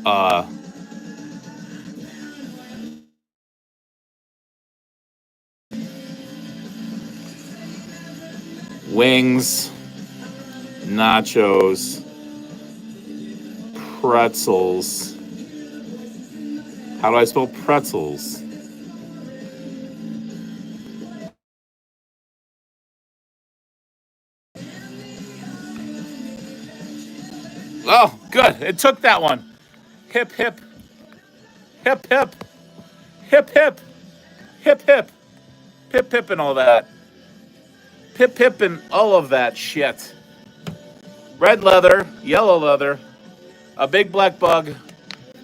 Uh, Wings, nachos, pretzels. How do I spell pretzels? Oh, good. It took that one. Hip, hip, hip, hip, hip, hip, hip, hip, pip, pip, and all that. Pip, pip, and all of that shit. Red leather, yellow leather, a big black bug.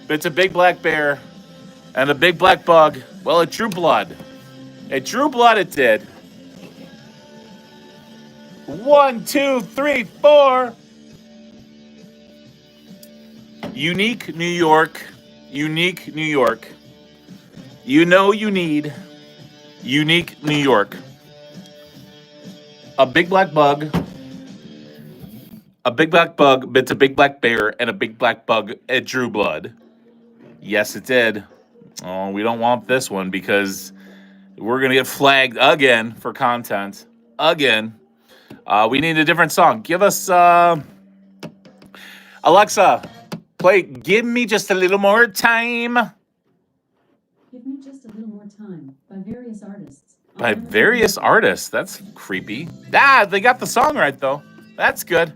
It's a big black bear, and a big black bug. Well, it drew blood. It drew blood, it did. 1, 2, 3, 4. Unique New York. Unique New York. You know you need unique New York. A big black bug. A big black bug bit a big black bear, and a big black bug, it drew blood. Yes, it did. Oh, we don't want this one because we're going to get flagged again for content. Again. We need a different song. Give us, Alexa, play Give Me Just a Little More Time. Give Me Just a Little More Time by various artists. By various artists. That's creepy. Ah, they got the song right, though. That's good.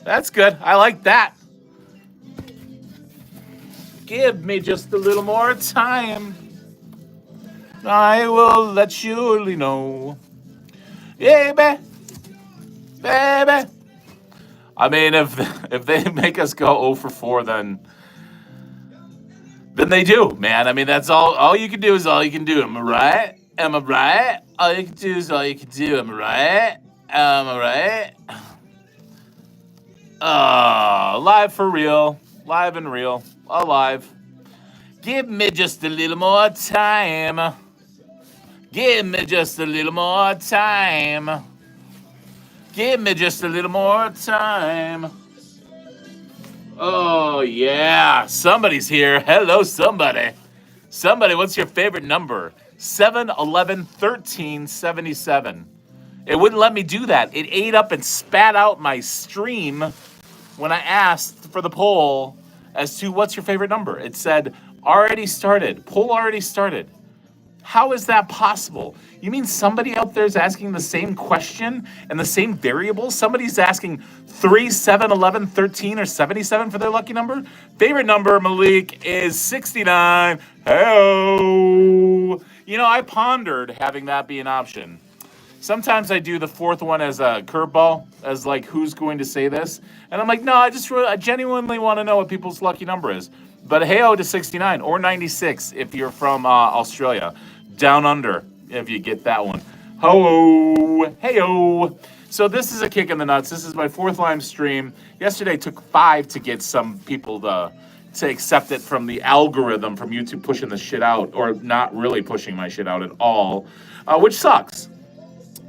That's good. I like that. Give me just a little more time. I will let you know. Yeah, baby. I mean, if they make us go 0 for 4, then they do, man. I mean, that's all you can do is all you can do. Am I right? Am I right? All you can do is all you can do. Am I right? Am I right? Live for real. Live and real. Alive. Give me just a little more time. Give me just a little more time. Give me just a little more time. Oh, yeah. Somebody's here. Hello, somebody. Somebody, what's your favorite number? 7, 11, 13, 77. It wouldn't let me do that. It ate up and spat out my stream when I asked for the poll as to what's your favorite number. It said, already started. Poll already started. How is that possible? You mean somebody out there is asking the same question and the same variable? Somebody's asking 3, 7, 11, 13, or 77 for their lucky number? Favorite number, Malik, is 69. Hey-oh. You know, I pondered having that be an option. Sometimes I do the fourth one as a curveball, as like, who's going to say this? And I'm like, no, I genuinely want to know what people's lucky number is. But hey-oh to 69 or 96 if you're from Australia. Down under, if you get that one. Ho, hey-oh. So this is a kick in the nuts. This is my 4th live stream. Yesterday took 5 to get some people to accept it from the algorithm from YouTube pushing the shit out, or not really pushing my shit out at all, which sucks.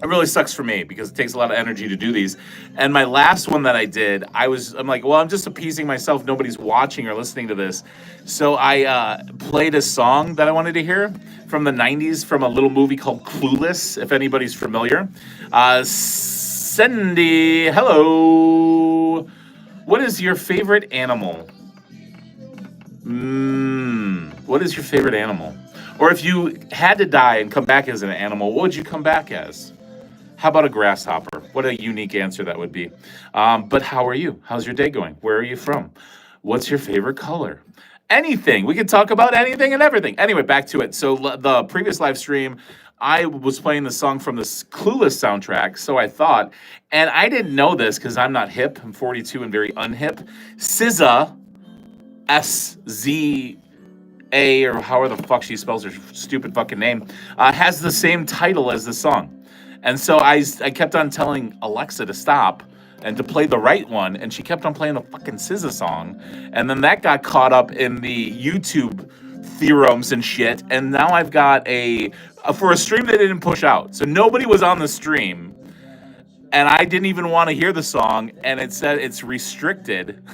It really sucks for me because it takes a lot of energy to do these. And my last one that I did, I'm like, well, I'm just appeasing myself. Nobody's watching or listening to this. So I played a song that I wanted to hear from the 90s from a little movie called Clueless, if anybody's familiar. Cindy, hello. What is your favorite animal? What is your favorite animal? Or if you had to die and come back as an animal, what would you come back as? How about a grasshopper? What a unique answer that would be. But how are you? How's your day going? Where are you from? What's your favorite color? Anything. We can talk about anything and everything. Anyway, back to it. So the previous live stream, I was playing the song from the Clueless soundtrack, so I thought, and I didn't know this because I'm not hip. I'm 42 and very unhip. SZA, S-Z-A, or however the fuck she spells her stupid fucking name, has the same title as the song. And so I kept on telling Alexa to stop and to play the right one, and she kept on playing the fucking SZA song. And then that got caught up in the YouTube theorems and shit, and now I've got for a stream they didn't push out. So nobody was on the stream, and I didn't even want to hear the song, and it said it's restricted.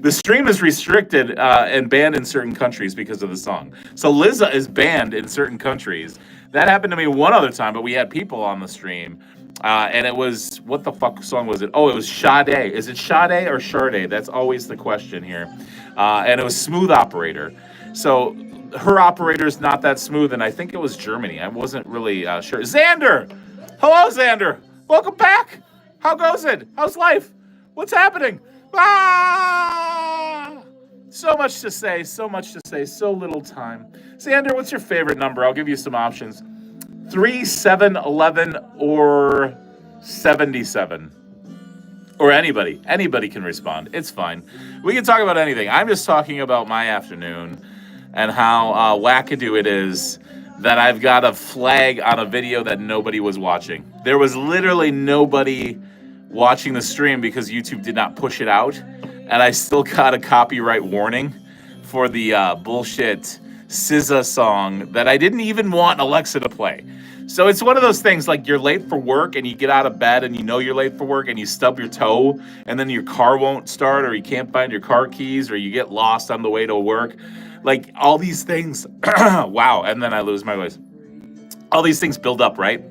The stream is restricted and banned in certain countries because of the song. So Lizza is banned in certain countries. That happened to me one other time, but we had people on the stream. And it was, what the fuck song was it? Oh, it was Sade. Is it Sade or Sade? That's always the question here. And it was Smooth Operator. So her operator's not that smooth, and I think it was Germany. I wasn't really sure. Xander! Hello, Xander! Welcome back! How goes it? How's life? What's happening? Ah! So much to say, so much to say, so little time. Xander, what's your favorite number? I'll give you some options. 3, 7, 11, or 77. Or anybody. Anybody can respond. It's fine. We can talk about anything. I'm just talking about my afternoon and how wackadoo it is that I've got a flag on a video that nobody was watching. There was literally nobody watching the stream because YouTube did not push it out. And I still got a copyright warning for the bullshit SZA song that I didn't even want Alexa to play. So it's one of those things like you're late for work and you get out of bed and you know you're late for work and you stub your toe and then your car won't start or you can't find your car keys or you get lost on the way to work. Like all these things, wow, and then I lose my voice. All these things build up, right?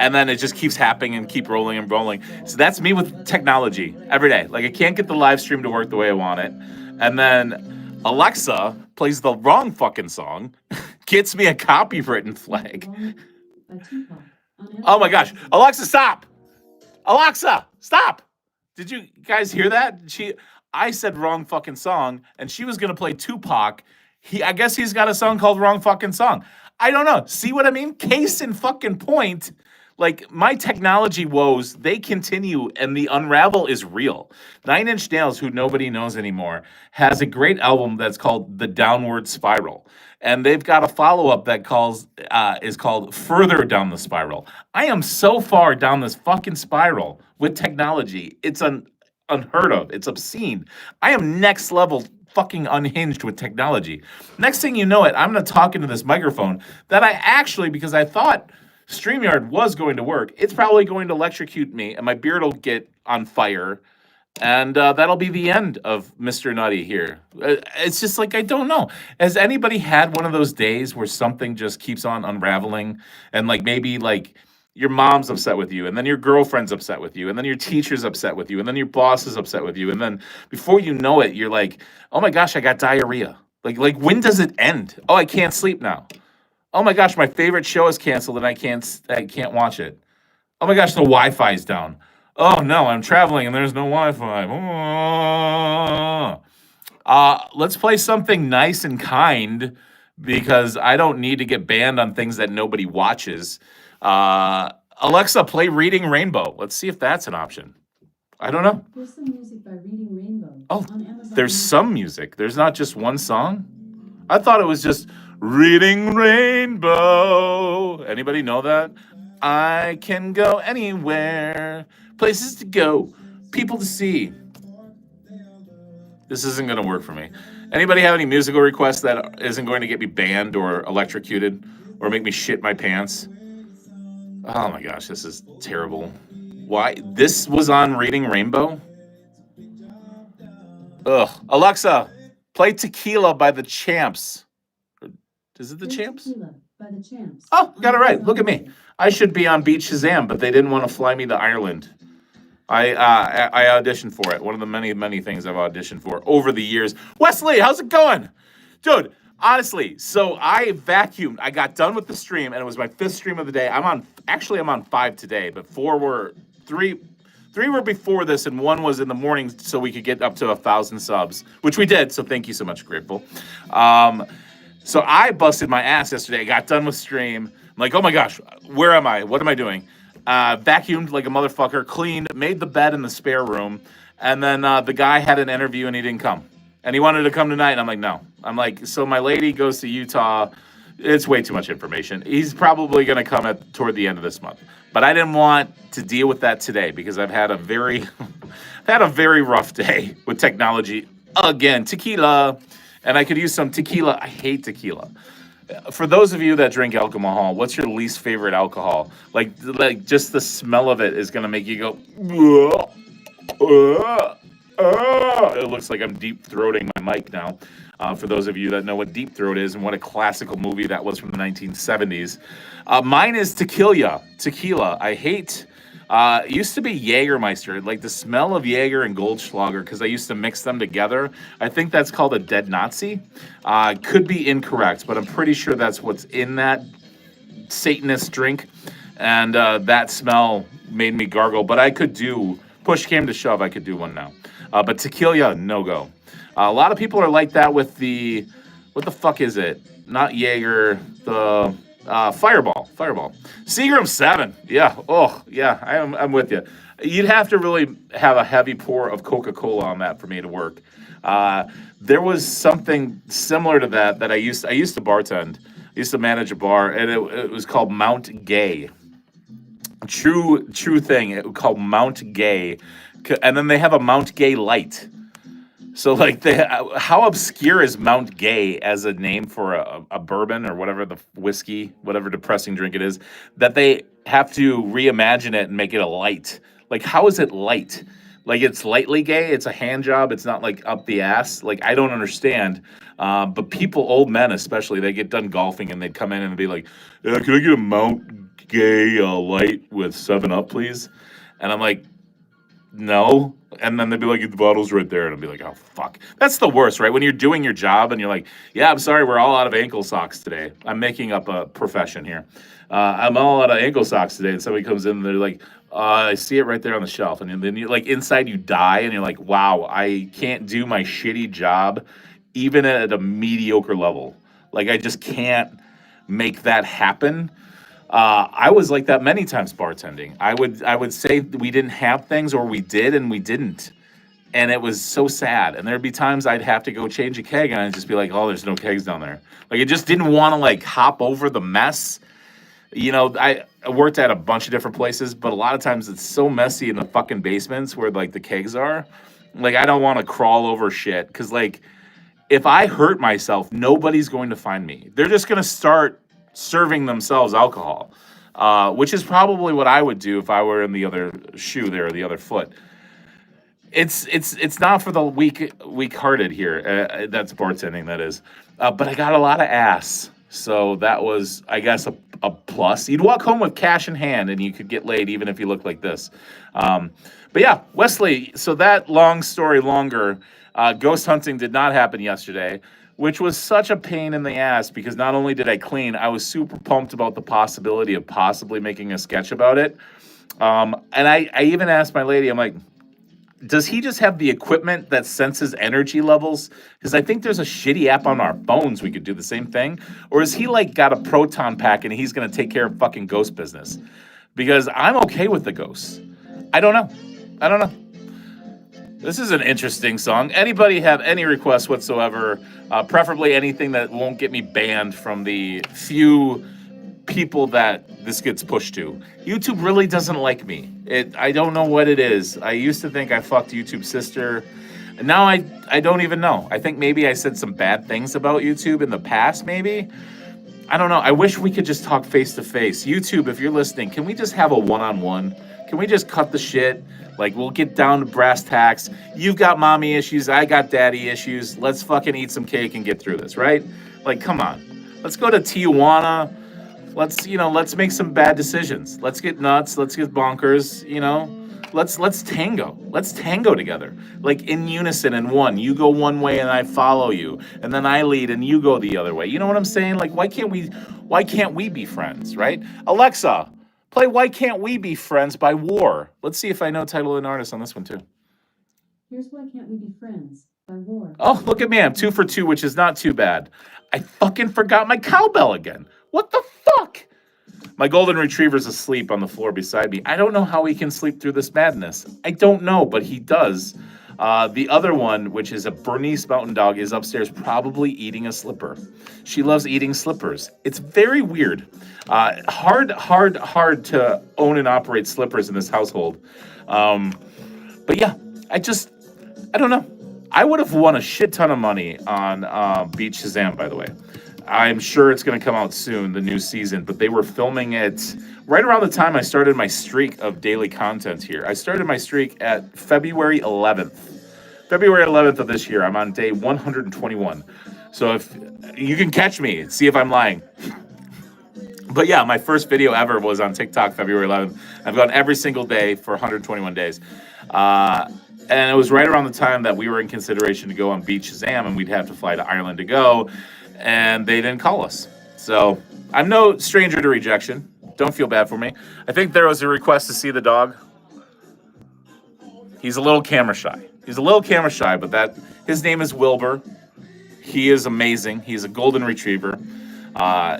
And then it just keeps happening and keep rolling and rolling. So that's me with technology every day. Like I can't get the live stream to work the way I want it. And then Alexa plays the wrong fucking song, gets me a copywritten flag. Oh my gosh. Alexa, stop. Alexa, stop. Did you guys hear that? I said wrong fucking song and she was going to play Tupac. I guess he's got a song called Wrong Fucking Song. I don't know. See what I mean? Case in fucking point. Like my technology woes, they continue and the unravel is real. 9 Inch Nails, who nobody knows anymore, has a great album that's called The Downward Spiral. And they've got a follow-up that is called Further Down the Spiral. I am so far down this fucking spiral with technology. It's unheard of. It's obscene. I am next level fucking unhinged with technology. Next thing you know it, I'm going to talk into this microphone that I actually, because I thought StreamYard was going to work, it's probably going to electrocute me and my beard will get on fire. And that'll be the end of Mr. Nutty here. It's just like, I don't know. Has anybody had one of those days where something just keeps on unraveling and like maybe like your mom's upset with you and then your girlfriend's upset with you and then your teacher's upset with you and then your boss is upset with you and then before you know it, you're like, oh my gosh, I got diarrhea. Like when does it end? Oh, I can't sleep now. Oh my gosh, my favorite show is canceled and I can't watch it. Oh my gosh, the Wi-Fi is down. Oh no, I'm traveling and there's no Wi-Fi. Let's play something nice and kind because I don't need to get banned on things that nobody watches. Alexa, play Reading Rainbow. Let's see if that's an option. I don't know. There's some music by Reading Rainbow. Oh, on Amazon. there's some music. There's not just one song. I thought it was just Reading Rainbow. Anybody know that? I can go anywhere. Places to go, people to see. This isn't going to work for me. Anybody have any musical requests that isn't going to get me banned or electrocuted or make me shit my pants? Oh my gosh, this is terrible. Why? This was on Reading Rainbow? Ugh. Alexa, play Tequila by the Champs. Is it the There's Champs? Tequila by the Champs. Oh, got it right. Look at me. I should be on Beat Shazam, but they didn't want to fly me to Ireland. I auditioned for it. One of the many, many things I've auditioned for over the years. Wesley, how's it going? Dude, honestly, so I vacuumed. I got done with the stream, and it was my 5th stream of the day. I'm on 5 today, but 3 were before this, and 1 was in the morning so we could get up to 1,000 subs, which we did, so thank you so much, grateful. So I busted my ass yesterday. I got done with stream. I'm like, oh my gosh, where am I? What am I doing? Vacuumed like a motherfucker, cleaned, made the bed in the spare room, and then the guy had an interview and he didn't come. And he wanted to come tonight, and I'm like, no. I'm like, so my lady goes to Utah. It's way too much information. He's probably going to come toward the end of this month. But I didn't want to deal with that today because I've had a very, rough day with technology. Again, tequila. And I could use some tequila. I hate tequila. For those of you that drink alcohol, what's your least favorite alcohol? Like just the smell of it is going to make you go, Oh, it looks like I'm deep throating my mic now. For those of you that know what Deep Throat is and what a classical movie that was from the 1970s. Mine is Tequila. Tequila. I hate. It used to be Jägermeister, like the smell of Jaeger and Goldschlager, because I used to mix them together. I think that's called a dead Nazi. Could be incorrect, but I'm pretty sure that's what's in that Satanist drink. And that smell made me gargle. But I could do, push came to shove, I could do one now. But tequila, no go. A lot of people are like that with the, what the fuck is it? Not Jaeger, the Fireball. Fireball. Seagram 7. Yeah. Oh, yeah. I'm with you. You'd have to really have a heavy pour of Coca-Cola on that for me to work. There was something similar to that I used to bartend. I used to manage a bar, and it was called Mount Gay. True thing. It was called Mount Gay, and then they have a Mount Gay Light. So like, how obscure is Mount Gay as a name for a bourbon or whatever the whiskey, whatever depressing drink it is, that they have to reimagine it and make it a light. Like, how is it light? Like, it's lightly gay. It's a hand job. It's not like up the ass. Like, I don't understand. But people, old men especially, they get done golfing and they'd come in and be like, can I get a Mount Gay light with 7-Up, please? And I'm like, no. And then they'd be like, the bottle's right there. And I'd be like, oh, fuck. That's the worst, right? When you're doing your job and you're like, yeah, I'm sorry, we're all out of ankle socks today. I'm making up a profession here. I'm all out of ankle socks today. And somebody comes in and they're like, I see it right there on the shelf. And then you like, inside you die and you're like, wow, I can't do my shitty job even at a mediocre level. Like, I just can't make that happen. I was like that many times bartending. I would say we didn't have things, or we did and we didn't. And it was so sad. And there'd be times I'd have to go change a keg and I'd just be like, oh, there's no kegs down there. Like, I just didn't want to like hop over the mess. You know, I worked at a bunch of different places, but a lot of times it's so messy in the fucking basements where like the kegs are. Like, I don't want to crawl over shit, because like, if I hurt myself, nobody's going to find me. They're just going to start serving themselves alcohol, which is probably what I would do if I were in the other shoe there, the other foot. It's not for the weak-hearted here. That's bartending, that is. But I got a lot of ass, so that was, I guess, a plus. You'd walk home with cash in hand, and you could get laid even if you look like this. But yeah, Wesley. So that long story longer. Ghost hunting did not happen yesterday, which was such a pain in the ass, because not only did I clean, I was super pumped about the possibility of possibly making a sketch about it. And I even asked my lady, I'm like, does he just have the equipment that senses energy levels? Because I think there's a shitty app on our phones we could do the same thing. Or is he like got a proton pack and he's going to take care of fucking ghost business? Because I'm okay with the ghosts. I don't know. This is an interesting song. Anybody have any requests whatsoever? Preferably anything that won't get me banned from the few people that this gets pushed to. YouTube really doesn't like me. I don't know what it is. I used to think I fucked YouTube's sister. And now I don't even know. I think maybe I said some bad things about YouTube in the past, maybe. I don't know. I wish we could just talk face to face. YouTube, if you're listening, can we just have a one-on-one? Can we just cut the shit? Like, we'll get down to brass tacks. You've got mommy issues. I got daddy issues. Let's fucking eat some cake and get through this, right? Like, come on. Let's go to Tijuana. Let's make some bad decisions. Let's get nuts. Let's get bonkers, Let's tango. Let's tango together. Like, in unison, in one. You go one way and I follow you. And then I lead and you go the other way. You know what I'm saying? Like, why can't we be friends, right? Alexa, play Why Can't We Be Friends by War. Let's see if I know title and artist on this one too. Here's Why Can't We Be Friends by War. Oh, look at me. I'm 2 for 2, which is not too bad. I fucking forgot my cowbell again. What the fuck? My golden retriever's asleep on the floor beside me. I don't know how he can sleep through this madness. I don't know, but he does. The other one, which is a Bernese Mountain Dog, is upstairs probably eating a slipper. She loves eating slippers. It's very weird. Hard to own and operate slippers in this household. But yeah, I don't know. I would have won a shit ton of money on Beat Shazam, by the way. I'm sure it's going to come out soon, the new season, but they were filming it right around the time I started my streak of daily content here. I started my streak at February 11th. February 11th of this year. I'm on day 121. So if you can catch me, see if I'm lying. But yeah, my first video ever was on TikTok February 11th. I've gone every single day for 121 days. And it was right around the time that we were in consideration to go on Beach Shazam, and we'd have to fly to Ireland to go, and they didn't call us. So I'm no stranger to rejection. Don't feel bad for me. I think there was a request to see the dog. He's a little camera shy. But his name is Wilbur. He is amazing. He's a golden retriever.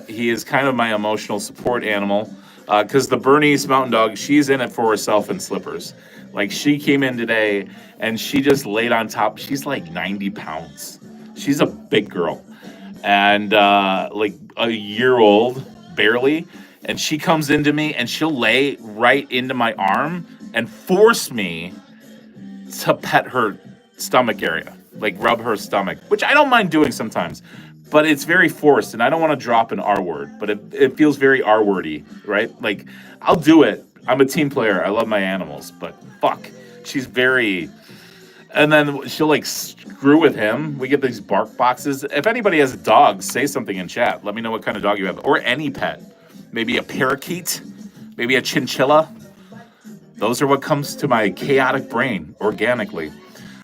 He is kind of my emotional support animal because the Bernese Mountain Dog, she's in it for herself in slippers. Like, she came in today and she just laid on top. She's like 90 pounds. She's a big girl and like a year old, barely. And she comes into me and she'll lay right into my arm and force me to pet her stomach area, like rub her stomach, which I don't mind doing sometimes. But it's very forced, and I don't want to drop an R word, but it feels very R wordy, right? Like, I'll do it. I'm a team player. I love my animals, but fuck, she's very. And then she'll like screw with him. We get these bark boxes. If anybody has a dog, say something in chat. Let me know what kind of dog you have, or any pet. Maybe a parakeet, maybe a chinchilla. Those are what comes to my chaotic brain organically.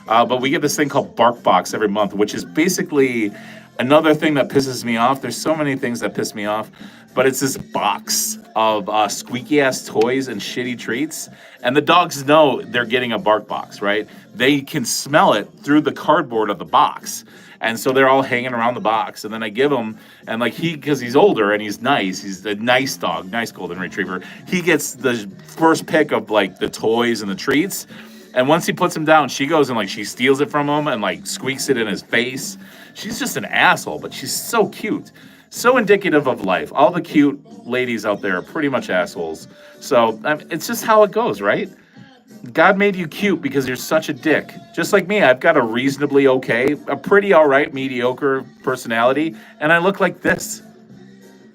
But we get this thing called Bark Box every month, which is basically another thing that pisses me off. There's so many things that piss me off, but it's this box of squeaky ass toys and shitty treats. And the dogs know they're getting a Bark Box, right? They can smell it through the cardboard of the box. And so they're all hanging around the box. And then I give him, and like because he's older and he's nice, he's a nice dog, nice golden retriever. He gets the first pick of like the toys and the treats. And once he puts him down, she goes and like she steals it from him and like squeaks it in his face. She's just an asshole, but she's so cute. So indicative of life. All the cute ladies out there are pretty much assholes. So it's just how it goes, right? God made you cute because you're such a dick. Just like me, I've got a reasonably okay, a pretty all right, mediocre personality, and I look like this.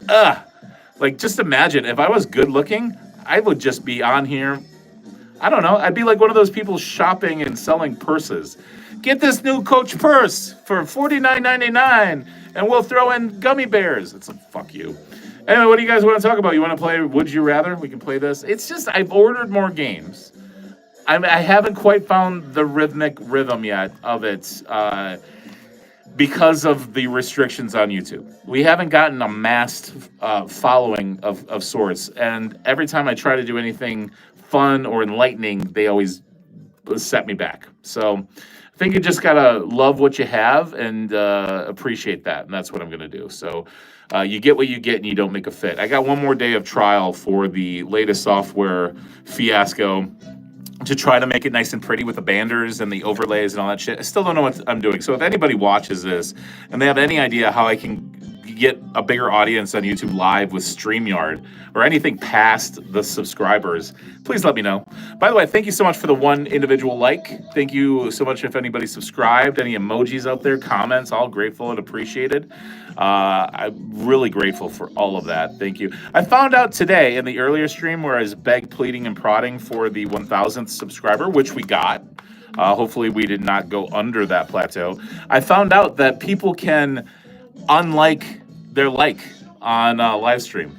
Like, just imagine, if I was good looking, I would just be on here. I don't know. I'd be like one of those people shopping and selling purses. Get this new Coach purse for $49.99, and we'll throw in gummy bears. It's like, fuck you. Anyway, what do you guys want to talk about? You want to play Would You Rather? We can play this. It's just, I've ordered more games. I haven't quite found the rhythmic rhythm yet of it because of the restrictions on YouTube. We haven't gotten a massed following of sorts, and every time I try to do anything fun or enlightening, they always set me back. So I think you just gotta love what you have and appreciate that, and that's what I'm gonna do. So you get what you get, and you don't make a fit. I got one more day of trial for the latest software fiasco to try to make it nice and pretty with the banders and the overlays and all that shit. I still don't know what I'm doing. So if anybody watches this and they have any idea how I can get a bigger audience on YouTube Live with StreamYard or anything past the subscribers, please let me know. By the way, thank you so much for the one individual like. Thank you so much if anybody subscribed, any emojis out there, comments, all grateful and appreciated. I'm really grateful for all of that. Thank you. I found out today in the earlier stream where I was pleading and prodding for the 1,000th subscriber, which we got. Hopefully we did not go under that plateau. I found out that people can unlike their like on live stream.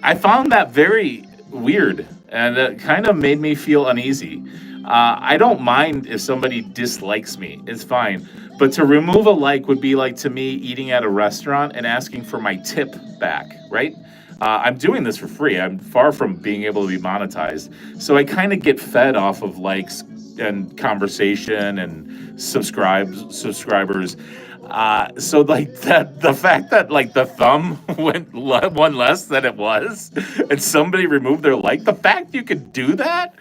I found that very weird, and it kind of made me feel uneasy. I don't mind if somebody dislikes me. It's fine. But to remove a like would be like to me eating at a restaurant and asking for my tip back, right? I'm doing this for free. I'm far from being able to be monetized. So I kind of get fed off of likes and conversation and subscribers. So like that, the fact that like the thumb went one less than it was, and somebody removed their like, the fact you could do that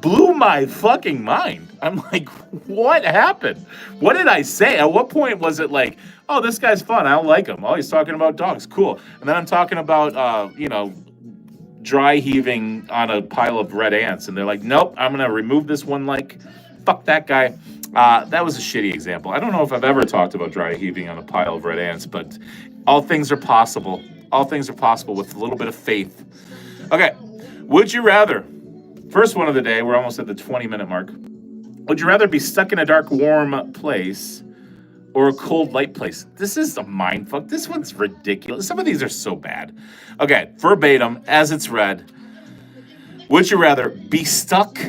blew my fucking mind. I'm like, what happened? What did I say? At what point was it like, oh, this guy's fun, I don't like him. Oh, he's talking about dogs, cool. And then I'm talking about, dry heaving on a pile of red ants, and they're like, nope, I'm gonna remove this one like. Fuck that guy. That was a shitty example. I don't know if I've ever talked about dry heaving on a pile of red ants, but all things are possible. All things are possible with a little bit of faith. Okay, would you rather? First one of the day, we're almost at the 20-minute mark. Would you rather be stuck in a dark, warm place or a cold, light place? This is a mind fuck. This one's ridiculous. Some of these are so bad. Okay, verbatim, as it's read. Would you rather be stuck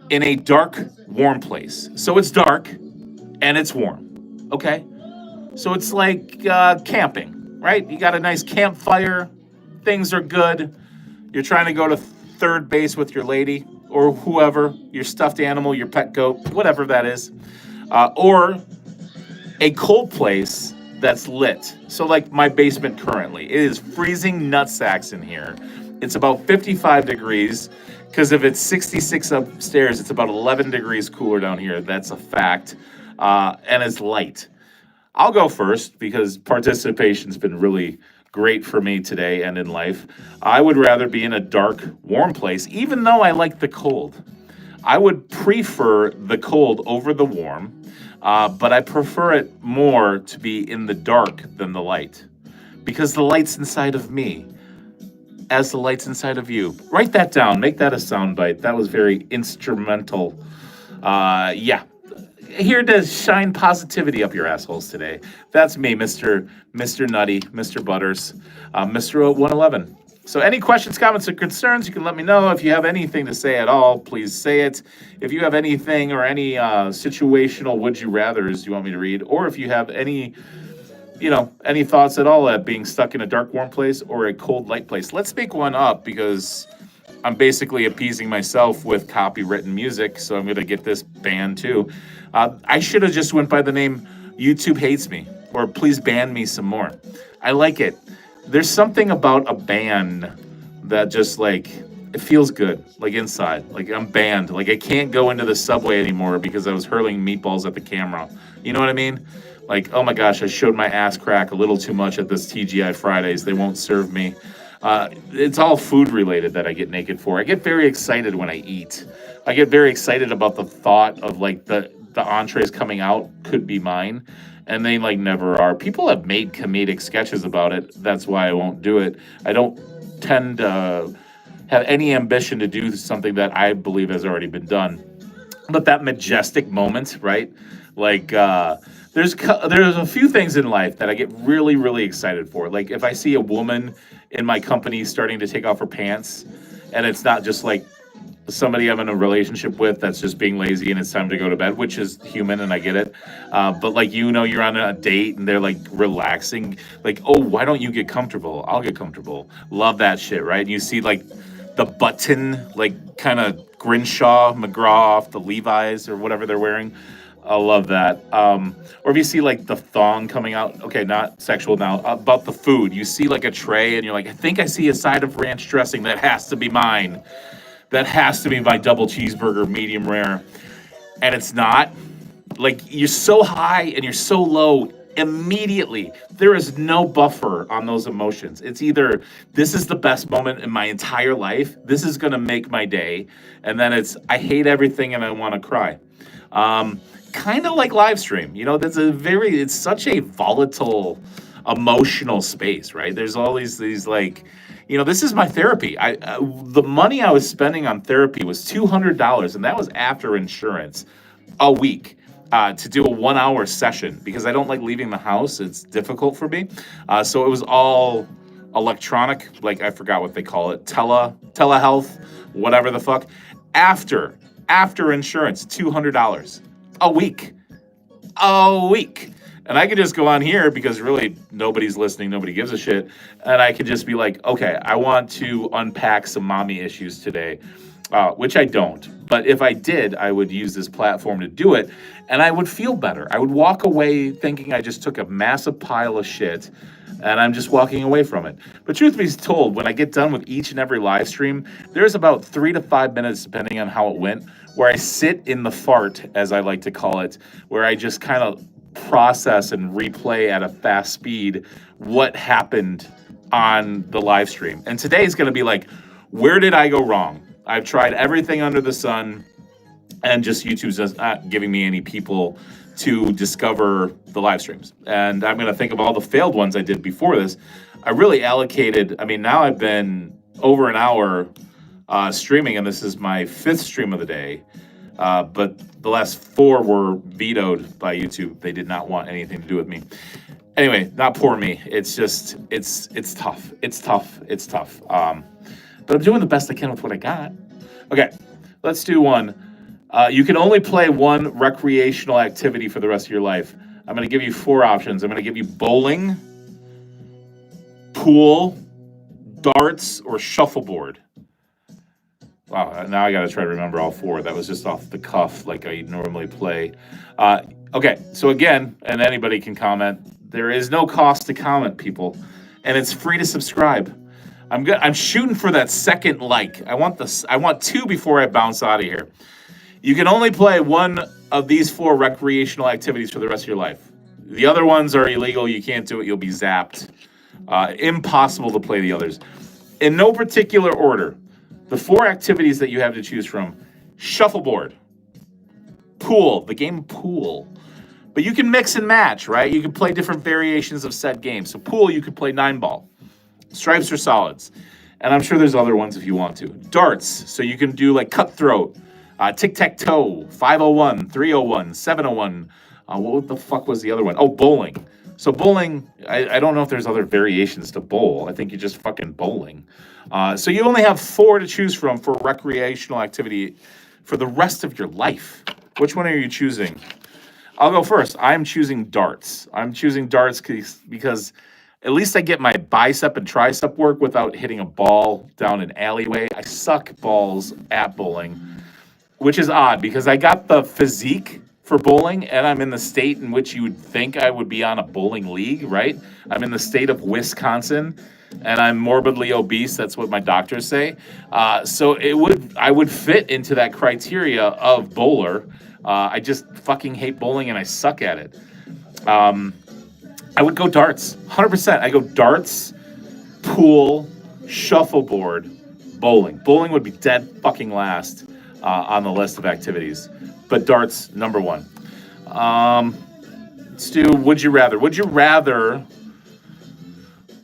in a dark, warm place? So it's dark and it's warm. Okay? So it's like camping, right? You got a nice campfire. Things are good. You're trying to go to third base with your lady or whoever, your stuffed animal, your pet goat, whatever that is. Or a cold place that's lit. So, like my basement currently, it is freezing nutsacks in here. It's about 55 degrees because if it's 66 upstairs, it's about 11 degrees cooler down here. That's a fact. And it's light. I'll go first because participation's been really great for me today and in life. I would rather be in a dark, warm place, even though I like the cold. I would prefer the cold over the warm, but I prefer it more to be in the dark than the light because the light's inside of me as the light's inside of you. Write that down. Make that a soundbite. That was very instrumental. Yeah. Here to shine positivity up your assholes today. That's me, Mr. Nutty, Mr. Butters, Mr. 111. So any questions, comments, or concerns, you can let me know. If you have anything to say at all, please say it. If you have anything or any situational would you rathers you want me to read, or if you have any, any thoughts at all at being stuck in a dark, warm place or a cold, light place, let's make one up because I'm basically appeasing myself with copywritten music, so I'm going to get this banned too. I should have just went by the name YouTube Hates Me, or Please Ban Me Some More. I like it. There's something about a ban that just like, it feels good, like inside. Like I'm banned. Like I can't go into the subway anymore because I was hurling meatballs at the camera. You know what I mean? Like, oh my gosh, I showed my ass crack a little too much at this TGI Fridays. They won't serve me. It's all food related that I get naked for. I get very excited when I eat. I get very excited about the thought of like the entrees coming out could be mine, and they like never are. People have made comedic sketches about it. That's why I won't do it. I don't tend to have any ambition to do something that I believe has already been done. But that majestic moment, right? Like there's a few things in life that I get really, really excited for. Like if I see a woman in my company starting to take off her pants, and it's not just like somebody I'm in a relationship with that's just being lazy and it's time to go to bed, which is human and I get it. But like, you're on a date and they're like relaxing, like, oh, why don't you get comfortable? I'll get comfortable. Love that shit, right? And you see like the button, like kind of Grinshaw, McGraw off the Levi's or whatever they're wearing. I love that. Or if you see like the thong coming out, okay, not sexual now, about the food. You see like a tray and you're like, I think I see a side of ranch dressing that has to be mine. That has to be my double cheeseburger, medium rare. And it's not. Like you're so high and you're so low immediately. There is no buffer on those emotions. It's either this is the best moment in my entire life. This is going to make my day. And then it's I hate everything and I want to cry. Kind of like live stream, it's such a volatile emotional space, right? There's all these like, this is my therapy. The money I was spending on therapy was $200, and that was after insurance, a week to do a 1 hour session because I don't like leaving the house. It's difficult for me. So it was all electronic, like I forgot what they call it, telehealth, whatever the fuck. After insurance, $200 a week. And I could just go on here because really nobody's listening, nobody gives a shit. And I could just be like, okay, I want to unpack some mommy issues today, which I don't. But if I did, I would use this platform to do it. And I would feel better. I would walk away thinking I just took a massive pile of shit and I'm just walking away from it. But truth be told, when I get done with each and every live stream, there's about 3 to 5 minutes, depending on how it went, where I sit in the fart, as I like to call it, where I just kind of process and replay at a fast speed what happened on the live stream. And today is going to be like, where did I go wrong? I've tried everything under the sun, and just YouTube's just not giving me any people to discover the live streams. And I'm going to think of all the failed ones I did before this. I really allocated, now I've been over an hour streaming, and this is my 5th stream of the day. But the last 4 were vetoed by YouTube. They did not want anything to do with me. Anyway, not poor me. It's just it's tough. It's tough. But I'm doing the best I can with what I got. Okay, let's do one. You can only play one recreational activity for the rest of your life. I'm going to give you 4 options. I'm going to give you bowling, pool, darts, or shuffleboard. Wow, now I got to try to remember all 4. That was just off the cuff like I normally play. Okay, so again, and anybody can comment, there is no cost to comment, people. And it's free to subscribe. I'm shooting for that second like. I want 2 before I bounce out of here. You can only play one of these 4 recreational activities for the rest of your life. The other ones are illegal. You can't do it. You'll be zapped. Impossible to play the others. In no particular order, the 4 activities that you have to choose from: shuffleboard, pool, the game pool. But you can mix and match, right? You can play different variations of said games. So pool, you could play 9-ball, stripes or solids. And I'm sure there's other ones if you want to. Darts, so you can do like cutthroat, tic-tac-toe, 501, 301, 701. What the fuck was the other one? Oh, bowling. So bowling, I don't know if there's other variations to bowl. I think you're just fucking bowling. So you only have 4 to choose from for recreational activity for the rest of your life. Which one are you choosing? I'll go first. I'm choosing darts. I'm choosing darts because at least I get my bicep and tricep work without hitting a ball down an alleyway. I suck balls at bowling, which is odd because I got the physique for bowling, and I'm in the state in which you would think I would be on a bowling league, right? I'm in the state of Wisconsin, and I'm morbidly obese. That's what my doctors say. So I would fit into that criteria of bowler. I just fucking hate bowling, and I suck at it. I would go darts, 100%. I go darts, pool, shuffleboard, bowling. Bowling would be dead fucking last on the list of activities. But darts, number 1. Let's do would you rather. Would you rather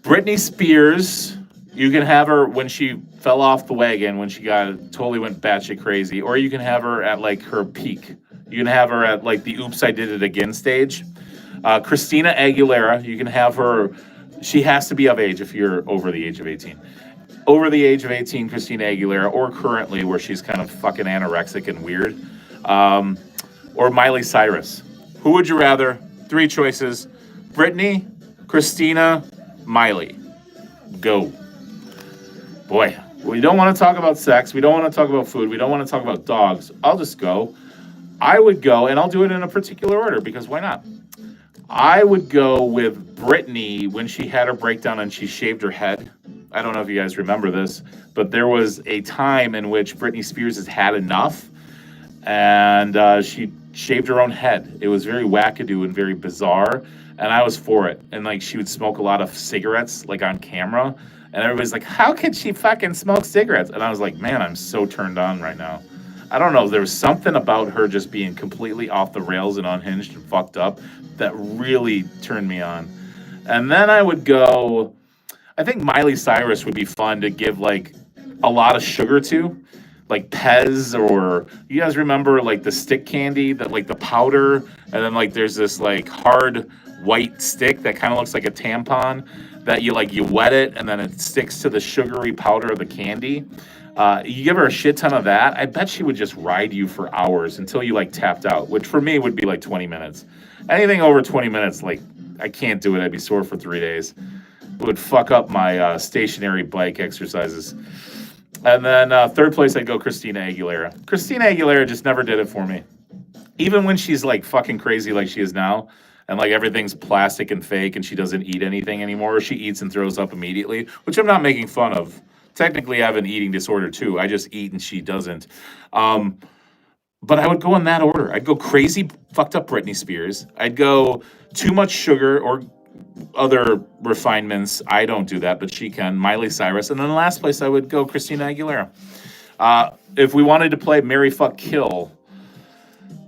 Britney Spears, you can have her when she fell off the wagon, when she totally went batshit crazy, or you can have her at like her peak. You can have her at like the oops, I did it again stage. Christina Aguilera, you can have her, she has to be of age if you're over the age of 18. Over the age of 18, Christina Aguilera, or currently where she's kind of fucking anorexic and weird. Or Miley Cyrus. Who would you rather? 3 choices. Britney, Christina, Miley. Go. Boy, we don't want to talk about sex. We don't want to talk about food. We don't want to talk about dogs. I'll just go. I would go, and I'll do it in a particular order because why not? I would go with Britney when she had her breakdown and she shaved her head. I don't know if you guys remember this, but there was a time in which Britney Spears has had enough, and she shaved her own head. It was very wackadoo and very bizarre, and I was for it. And like she would smoke a lot of cigarettes, like on camera, and everybody's like, "How could she fucking smoke cigarettes?" And I was like, "Man, I'm so turned on right now." I don't know. There was something about her just being completely off the rails and unhinged and fucked up that really turned me on. And then I would go, I think Miley Cyrus would be fun to give like a lot of sugar to, like Pez, or you guys remember like the stick candy, that like the powder, and then like there's this like hard white stick that kind of looks like a tampon that you wet it and then it sticks to the sugary powder of the candy. You give her a shit ton of that, I bet she would just ride you for hours until you like tapped out, which for me would be like 20 minutes. Anything over 20 minutes, like I can't do it. I'd be sore for 3 days. It would fuck up my stationary bike exercises. And then third place, I'd go Christina Aguilera. Christina Aguilera just never did it for me. Even when she's like fucking crazy like she is now, and like everything's plastic and fake and she doesn't eat anything anymore, or she eats and throws up immediately, which I'm not making fun of. Technically, I have an eating disorder too. I just eat and she doesn't. But I would go in that order. I'd go crazy, fucked up Britney Spears. I'd go too much sugar or other refinements. I don't do that, but she can. Miley Cyrus. And then the last place I would go Christina Aguilera. If we wanted to play Marry, Fuck, Kill,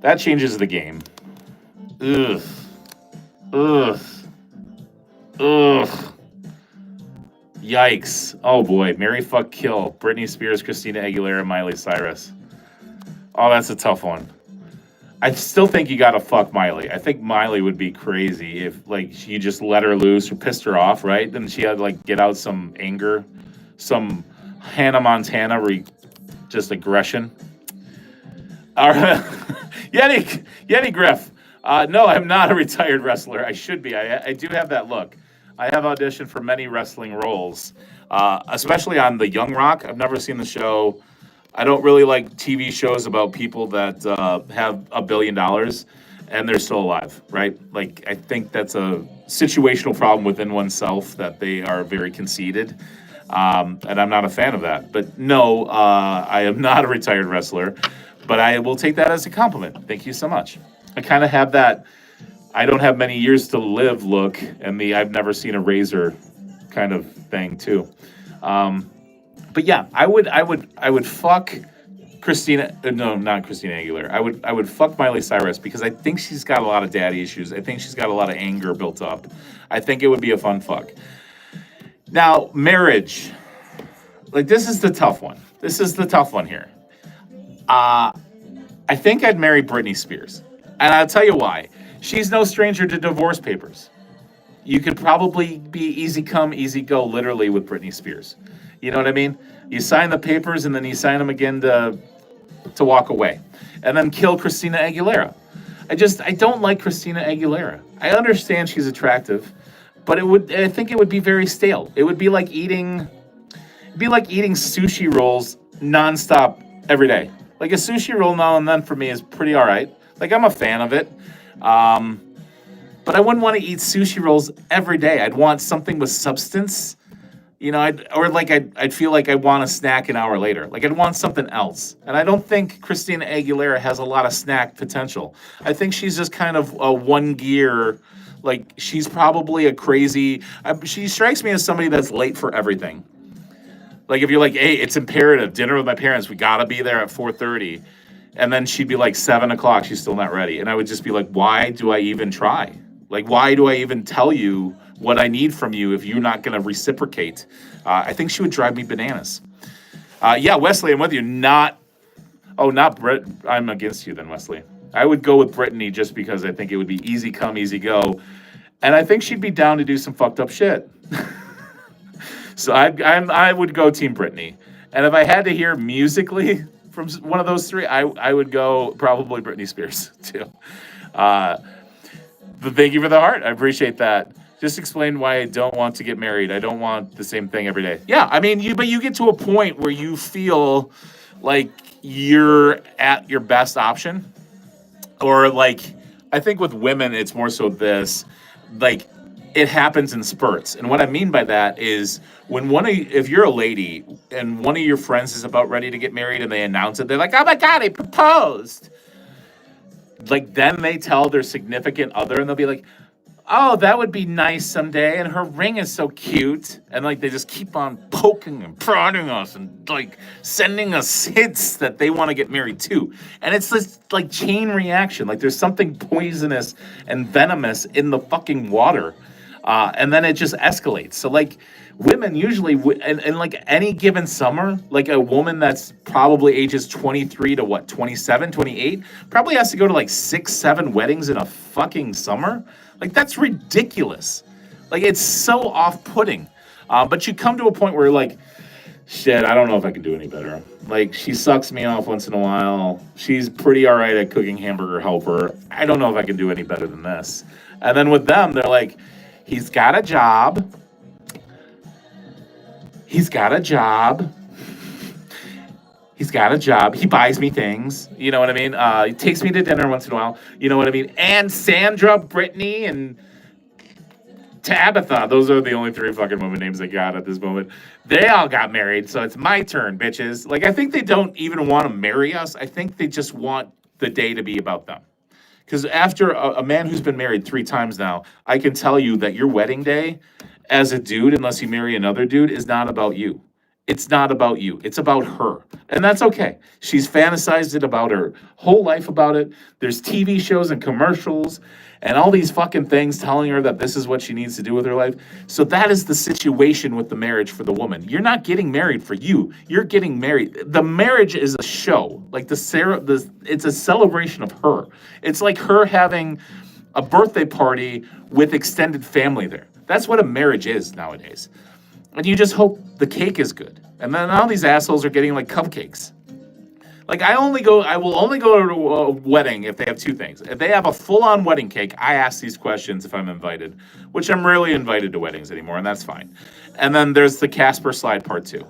that changes the game. Ugh. Ugh. Ugh. Yikes. Oh boy. Marry, Fuck, Kill. Britney Spears, Christina Aguilera, Miley Cyrus. Oh, that's a tough one. I still think you gotta fuck Miley. I think Miley would be crazy if like you just let her loose or pissed her off, right? Then she had to like get out some anger, some Hannah Montana just aggression. All right. Yeti Griff. No, I'm not a retired wrestler. I should be. I do have that look. I have auditioned for many wrestling roles, especially on the Young Rock. I've never seen the show. I don't really like TV shows about people that have $1 billion and they're still alive, right? Like, I think that's a situational problem within oneself that they are very conceited. And I'm not a fan of that. But no, I am not a retired wrestler, but I will take that as a compliment. Thank you so much. I kind of have that I don't have many years to live look and the I've never seen a razor kind of thing too. But yeah, I would fuck Christina. No, not Christina Aguilera. I would fuck Miley Cyrus because I think she's got a lot of daddy issues. I think she's got a lot of anger built up. I think it would be a fun fuck. Now, marriage. Like this is the tough one. This is the tough one here. I think I'd marry Britney Spears. And I'll tell you why. She's no stranger to divorce papers. You could probably be easy come, easy go, literally, with Britney Spears. You know what I mean? You sign the papers and then you sign them again to walk away. And then kill Christina Aguilera. I don't like Christina Aguilera. I understand she's attractive, but I think it would be very stale. It would be like eating sushi rolls nonstop every day. Like a sushi roll now and then for me is pretty all right. Like I'm a fan of it. But I wouldn't want to eat sushi rolls every day. I'd want something with substance. You know, I'd feel like I'd want a snack an hour later. Like I'd want something else. And I don't think Christina Aguilera has a lot of snack potential. I think she's just kind of a one gear, like she's probably a crazy, she strikes me as somebody that's late for everything. Like if you're like, hey, it's imperative, dinner with my parents, we gotta be there at 4:30. And then she'd be like 7 o'clock, she's still not ready. And I would just be like, why do I even try? Like, why do I even tell you what I need from you if you're not going to reciprocate? I think she would drive me bananas. Yeah, Wesley, I'm with you. Not Brit. I'm against you then, Wesley. I would go with Brittany just because I think it would be easy come, easy go. And I think she'd be down to do some fucked up shit. So I would go Team Brittany. And if I had to hear musically from one of those three, I would go probably Britney Spears too. But thank you for the heart. I appreciate that. Just explain why I don't want to get married. I don't want the same thing every day. Yeah, I mean, but you get to a point where you feel like you're at your best option. Or like, I think with women, it's more so this, like, it happens in spurts. And what I mean by that is when if you're a lady and one of your friends is about ready to get married and they announce it, they're like, oh my God, he proposed. Like then they tell their significant other and they'll be like, oh, that would be nice someday. And her ring is so cute. And like they just keep on poking and prodding us and like sending us hints that they want to get married too. And it's this like chain reaction. Like there's something poisonous and venomous in the fucking water. And then it just escalates. So like women usually, and like any given summer, like a woman that's probably ages 23 to what, 27, 28, probably has to go to like 6, 7 weddings in a fucking summer. Like that's ridiculous. Like it's so off-putting. But you come to a point where you're like, shit, I don't know if I can do any better. Like she sucks me off once in a while. She's pretty all right at cooking hamburger helper. I don't know if I can do any better than this. And then with them, they're like, he's got a job. He's got a job. He's got a job. He buys me things. You know what I mean? He takes me to dinner once in a while. You know what I mean? And Sandra, Brittany, and Tabitha. Those are the only 3 fucking woman names I got at this moment. They all got married, so it's my turn, bitches. Like, I think they don't even want to marry us. I think they just want the day to be about them. Because after a man who's been married 3 times now, I can tell you that your wedding day as a dude, unless you marry another dude, is not about you. it's not about you. It's about her. And that's okay. She's fantasized it about her whole life about it. There's TV shows and commercials and all these fucking things telling her that this is what she needs to do with her life. So that is the situation with the marriage for the woman. You're not getting married for you. You're getting married. The marriage is a show. Like it's a celebration of her. It's like her having a birthday party with extended family there. That's what a marriage is nowadays. And you just hope the cake is good. And then all these assholes are getting like cupcakes. Like I will only go to a wedding if they have two things. If they have a full-on wedding cake, I ask these questions if I'm invited, which I'm rarely invited to weddings anymore, and that's fine. And then there's the Casper Slide Part 2.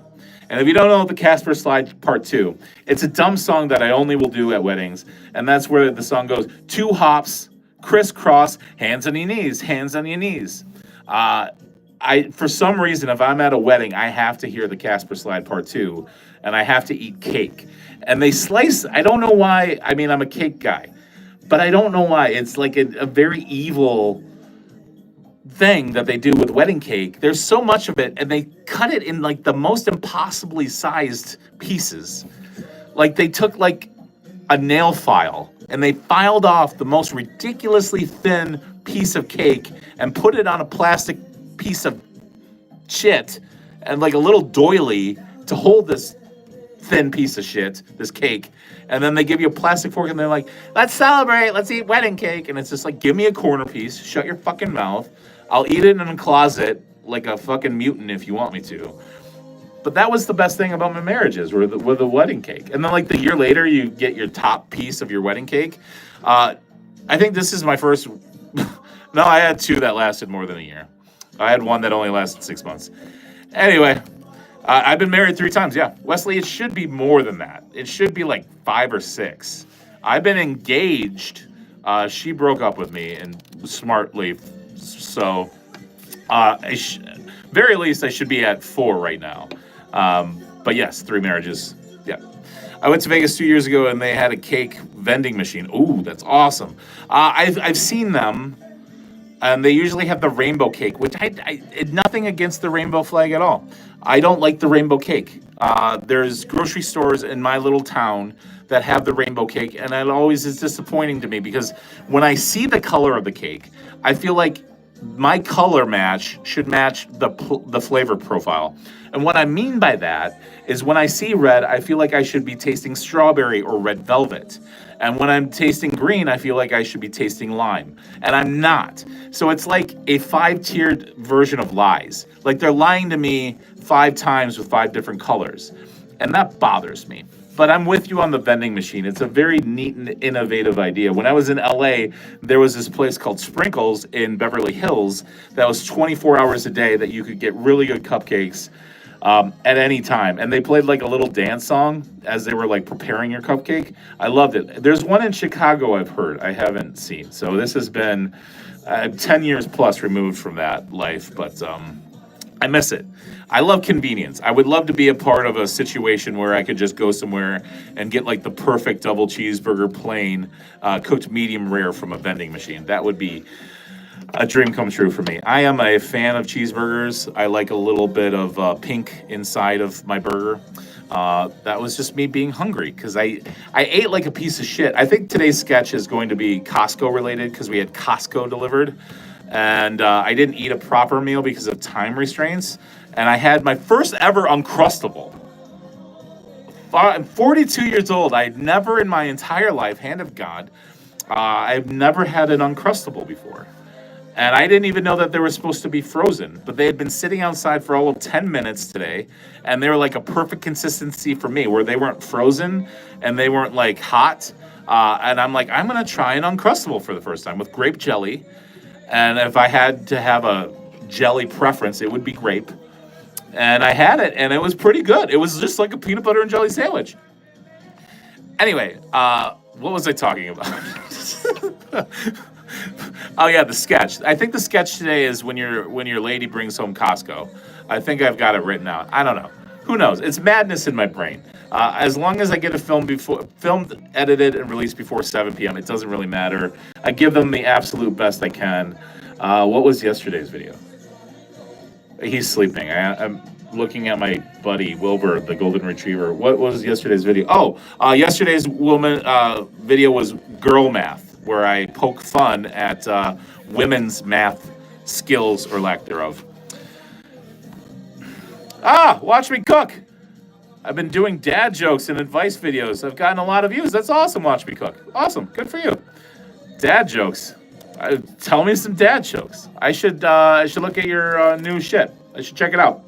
And if you don't know the Casper Slide Part 2, it's a dumb song that I only will do at weddings, and that's where the song goes, 2 hops, crisscross, hands on your knees, hands on your knees. For some reason, if I'm at a wedding, I have to hear the Casper Slide Part 2, and I have to eat cake. And they slice, I don't know why, I mean, I'm a cake guy, but I don't know why. It's like a very evil thing that they do with wedding cake. There's so much of it, and they cut it in like the most impossibly sized pieces. Like they took like a nail file, and they filed off the most ridiculously thin piece of cake and put it on a plastic piece of shit and like a little doily to hold this thin piece of shit, this cake, and then they give you a plastic fork and they're like, let's celebrate, let's eat wedding cake, and it's just like, give me a corner piece, shut your fucking mouth, I'll eat it in a closet like a fucking mutant if you want me to. But that was the best thing about my marriages, were the wedding cake. And then like the year later, you get your top piece of your wedding cake. I think this is my first, no, I had 2 that lasted more than a year. I had 1 that only lasted 6 months. Anyway, I've been married 3 times, yeah. Wesley, it should be more than that. It should be like 5 or 6. I've been engaged. She broke up with me, and smartly. So, very least, I should be at 4 right now. But yes, 3 marriages. Yeah. I went to Vegas 2 years ago, and they had a cake vending machine. Ooh, that's awesome. I've seen them. And they usually have the rainbow cake, which I nothing against the rainbow flag at all. I don't like the rainbow cake. There's grocery stores in my little town that have the rainbow cake, and it always is disappointing to me because when I see the color of the cake, I feel like my color match should match the flavor profile. And what I mean by that is when I see red, I feel like I should be tasting strawberry or red velvet. And when I'm tasting green, I feel like I should be tasting lime. And I'm not. So it's like a 5-tiered version of lies. Like they're lying to me 5 times with 5 different colors. And that bothers me. But I'm with you on the vending machine. It's a very neat and innovative idea. When I was in LA, there was this place called Sprinkles in Beverly Hills that was 24 hours a day that you could get really good cupcakes at any time. And they played like a little dance song as they were like preparing your cupcake. I loved it. There's one in Chicago I've heard. I haven't seen. So this has been 10 years plus removed from that life. But I miss it. I love convenience. I would love to be a part of a situation where I could just go somewhere and get like the perfect double cheeseburger plain cooked medium rare from a vending machine. That would be a dream come true for me. I am a fan of cheeseburgers. I like a little bit of pink inside of my burger. That was just me being hungry because I ate like a piece of shit. I think today's sketch is going to be Costco related because we had Costco delivered. And I didn't eat a proper meal because of time restraints. And I had my first ever Uncrustable. I'm 42 years old. I'd never in my entire life, hand of God, I've never had an Uncrustable before. And I didn't even know that they were supposed to be frozen. But they had been sitting outside for all of 10 minutes today. And they were like a perfect consistency for me, where they weren't frozen and they weren't like hot. And I'm like, I'm going to try an Uncrustable for the first time with grape jelly. And if I had to have a jelly preference, it would be grape. And I had it, and it was pretty good. It was just like a peanut butter and jelly sandwich. Anyway, what was I talking about? Oh yeah, the sketch. I think the sketch today is when your lady brings home Costco. I think I've got it written out. I don't know. Who knows? It's madness in my brain. As long as I get a filmed, edited, and released before 7 p.m., it doesn't really matter. I give them the absolute best I can. What was yesterday's video? He's sleeping. looking at my buddy Wilbur, the golden retriever. What was yesterday's video? Oh, yesterday's video was girl math, where I poke fun at women's math skills or lack thereof. Watch me cook. I've been doing dad jokes and advice videos. I've gotten a lot of views. That's awesome. Watch me cook. Awesome. Good for you. Dad jokes. Tell me some dad jokes. I should look at your new shit. I should check it out.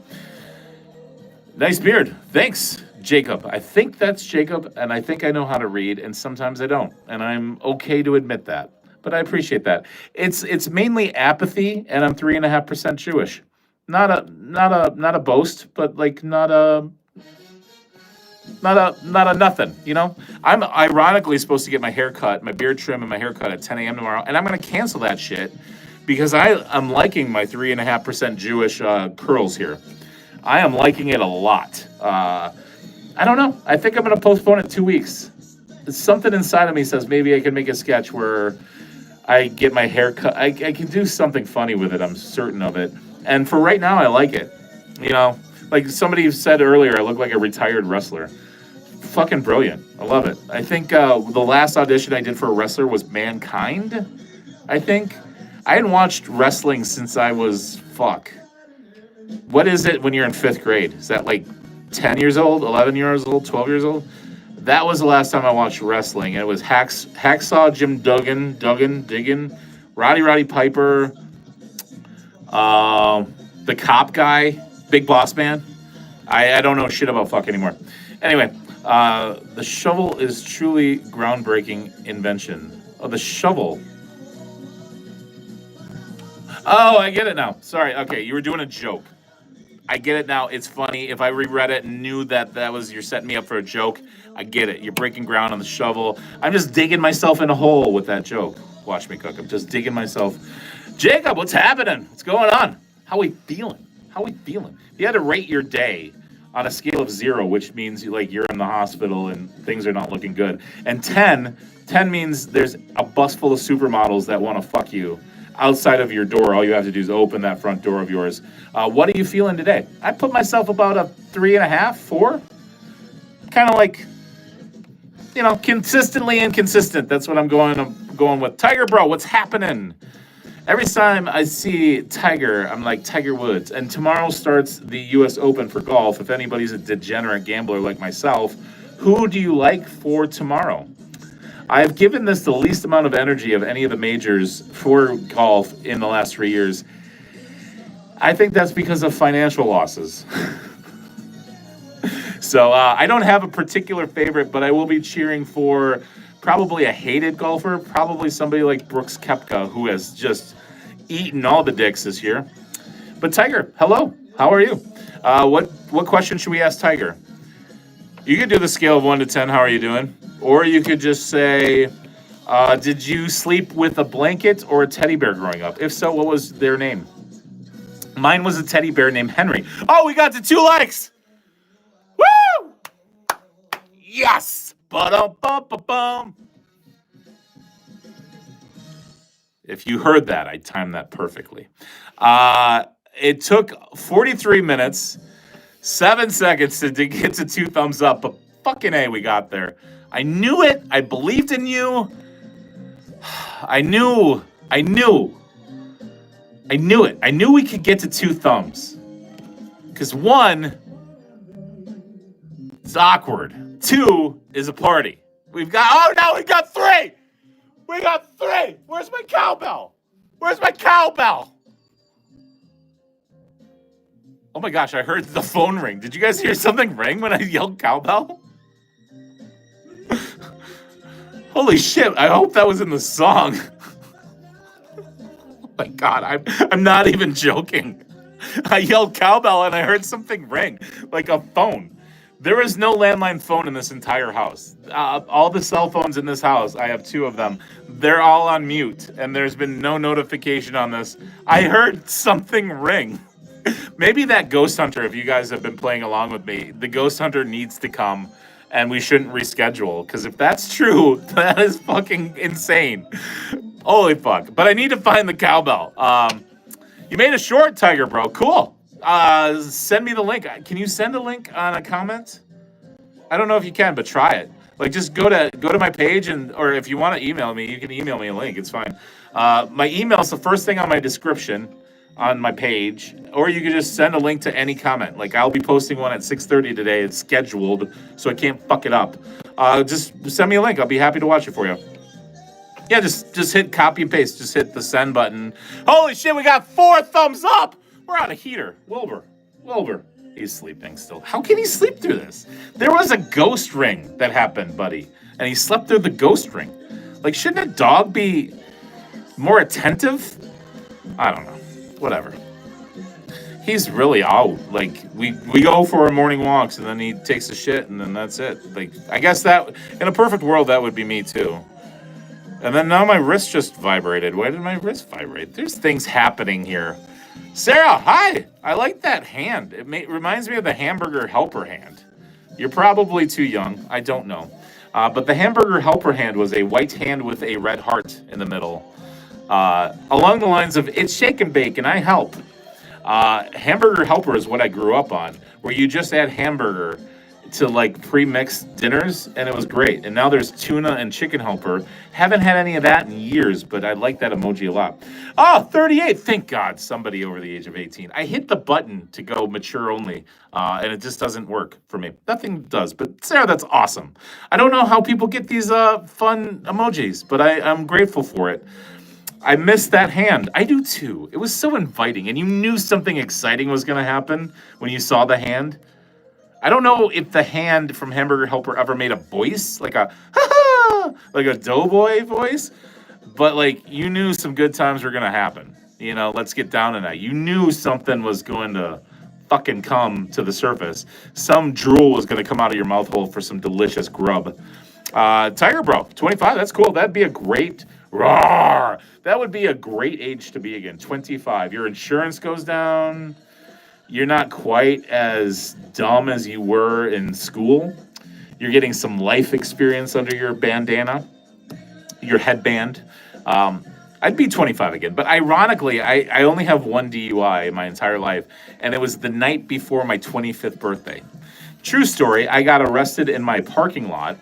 Nice beard. Thanks, Jacob. I think that's Jacob, and I think I know how to read, and sometimes I don't, and I'm okay to admit that. But I appreciate that. It's mainly apathy, and I'm 3.5% Jewish. Not a boast, but like not a nothing, you know? I'm ironically supposed to get my hair cut, my beard trim and my haircut at 10 a.m. tomorrow, and I'm going to cancel that shit because I'm liking my 3.5% Jewish curls here. I am liking it a lot. I don't know. I think I'm going to postpone it 2 weeks. Something inside of me says maybe I can make a sketch where I get my hair cut. I can do something funny with it. I'm certain of it. And for right now, I like it. You know, like somebody said earlier, I look like a retired wrestler. Fucking brilliant. I love it. I think the last audition I did for a wrestler was Mankind, I think. I hadn't watched wrestling since I was, what is it when you're in 5th grade? Is that like 10 years old, 11 years old, 12 years old? That was the last time I watched wrestling. And it was Hacksaw Jim Duggan, Roddy Piper, the cop guy, Big Boss Man. I don't know shit about fuck anymore. Anyway, the shovel is truly groundbreaking invention. Oh, the shovel. Oh, I get it now. Sorry. Okay, you were doing a joke. I get it now. It's funny. If I reread it and knew that was you're setting me up for a joke, I get it. You're breaking ground on the shovel. I'm just digging myself in a hole with that joke. Watch me cook. I'm just digging myself. Jacob, what's happening? What's going on? How we feeling? If you had to rate your day on a scale of 0, which means you're in the hospital and things are not looking good, and 10 means there's a bus full of supermodels that want to fuck you outside of your door. All you have to do is open that front door of yours. What are you feeling today? I put myself about a 3.5, 4. Kind of like, consistently inconsistent. That's what I'm going with. Tiger Bro, what's happening? Every time I see Tiger, I'm like Tiger Woods. And tomorrow starts the U.S. Open for golf. If anybody's a degenerate gambler like myself, who do you like for tomorrow? I've given this the least amount of energy of any of the majors for golf in the last 3 years. I think that's because of financial losses. So I don't have a particular favorite, but I will be cheering for probably a hated golfer, probably somebody like Brooks Koepka, who has just eaten all the dicks this year. But Tiger, hello. How are you? What question should we ask Tiger? You could do the scale of 1 to 10. How are you doing? Or you could just say, did you sleep with a blanket or a teddy bear growing up? If so, what was their name? Mine was a teddy bear named Henry. Oh, we got to 2 likes. Woo! Yes! Ba-dum-bum-ba-bum. If you heard that, I timed that perfectly. It took 43 minutes, 7 seconds to get to 2 thumbs up, but fucking A, we got there. I knew it. I believed in you. I knew it. I knew we could get to 2 thumbs. Because 1, it's awkward. 2 is a party. We got 3. We got 3. Where's my cowbell? Oh my gosh, I heard the phone ring. Did you guys hear something ring when I yelled cowbell? Holy shit, I hope that was in the song. Oh my god, I'm not even joking. I yelled cowbell and I heard something ring, like a phone. There is no landline phone in this entire house. All the cell phones in this house, I have 2 of them. They're all on mute, and there's been no notification on this. I heard something ring. Maybe that Ghost Hunter, if you guys have been playing along with me, the Ghost Hunter needs to come, and we shouldn't reschedule. Because if that's true, that is fucking insane. Holy fuck. But I need to find the cowbell. You made a short, Tiger Bro. Cool. Send me the link. Can you send a link on a comment? I don't know if you can, but try it. Like, just go to my page, or if you want to email me, you can email me a link. It's fine. My email is the first thing on my description on my page, or you can just send a link to any comment. Like, I'll be posting one at 6:30 today. It's scheduled, so I can't fuck it up. Just send me a link. I'll be happy to watch it for you. Yeah, just hit copy and paste. Just hit the send button. Holy shit, we got 4 thumbs up. We're on a heater. Wilbur. He's sleeping still. How can he sleep through this? There was a ghost ring that happened, buddy, and he slept through the ghost ring. Like, shouldn't a dog be more attentive? I don't know. Whatever. He's really out. Like, we go for our morning walks, and then he takes a shit, and then that's it. Like, I guess that, in a perfect world, that would be me too. And then now my wrist just vibrated. Why did my wrist vibrate? There's things happening here. Sarah, hi! I like that hand. It reminds me of the hamburger helper hand. You're probably too young. I don't know. But the hamburger helper hand was a white hand with a red heart in the middle. Along the lines of, it's shake and bake and I help. Hamburger helper is what I grew up on, where you just add hamburger to like pre-mixed dinners, and it was great. And now there's tuna and chicken helper. Haven't had any of that in years, but I like that emoji a lot. Oh, 38. Thank God, somebody over the age of 18. I hit the button to go mature only, and it just doesn't work for me. Nothing does, but Sarah, that's awesome. I don't know how people get these fun emojis, but I'm grateful for it. I missed that hand. I do too. It was so inviting, and you knew something exciting was going to happen when you saw the hand. I don't know if the hand from Hamburger Helper ever made a voice, like a ha-ha, like a doughboy voice, but like you knew some good times were gonna happen. You know, let's get down tonight. You knew something was going to fucking come to the surface. Some drool was gonna come out of your mouth hole for some delicious grub. Tiger Bro, 25. That's cool. That'd be a great roar. That would be a great age to be again. 25. Your insurance goes down. You're not quite as dumb as you were in school. You're getting some life experience under your bandana, your headband. I'd be 25 again. But ironically, I only have one DUI in my entire life, and it was the night before my 25th birthday. True story, I got arrested in my parking lot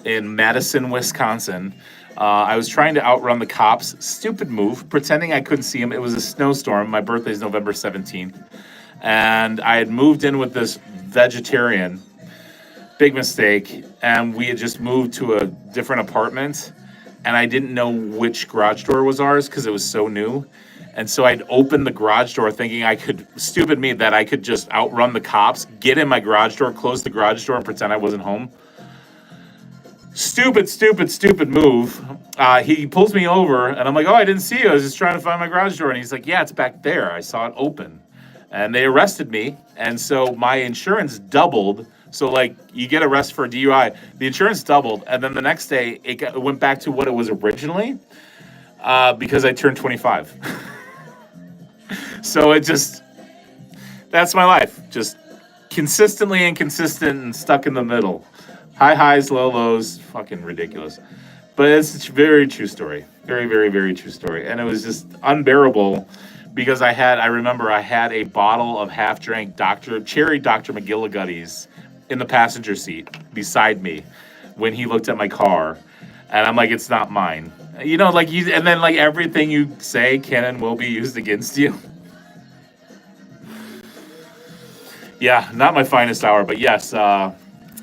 in Madison, Wisconsin. I was trying to outrun the cops. Stupid move, pretending I couldn't see them. It was a snowstorm. My birthday is November 17th. And I had moved in with this vegetarian, big mistake, and we had just moved to a different apartment, and I didn't know which garage door was ours because it was so new. And so I'd opened the garage door thinking stupid me, that I could just outrun the cops, get in my garage door, close the garage door, and pretend I wasn't home. Stupid move. He pulls me over, and I'm like, oh, I didn't see you. I was just trying to find my garage door. And he's like, yeah, it's back there. I saw it open. And they arrested me, and so my insurance doubled. So, like, you get arrested for a DUI, the insurance doubled, and then the next day, it went back to what it was originally, because I turned 25. So that's my life. Just consistently inconsistent and stuck in the middle. High highs, low lows, fucking ridiculous. But it's a very true story. Very, very, very true story. And it was just unbearable. Because I remember I had a bottle of half-drank cherry Dr. McGilligutties in the passenger seat beside me when he looked at my car, and I'm like, it's not mine. You know, like and then like everything you say can and will be used against you. Yeah, not my finest hour, but yes,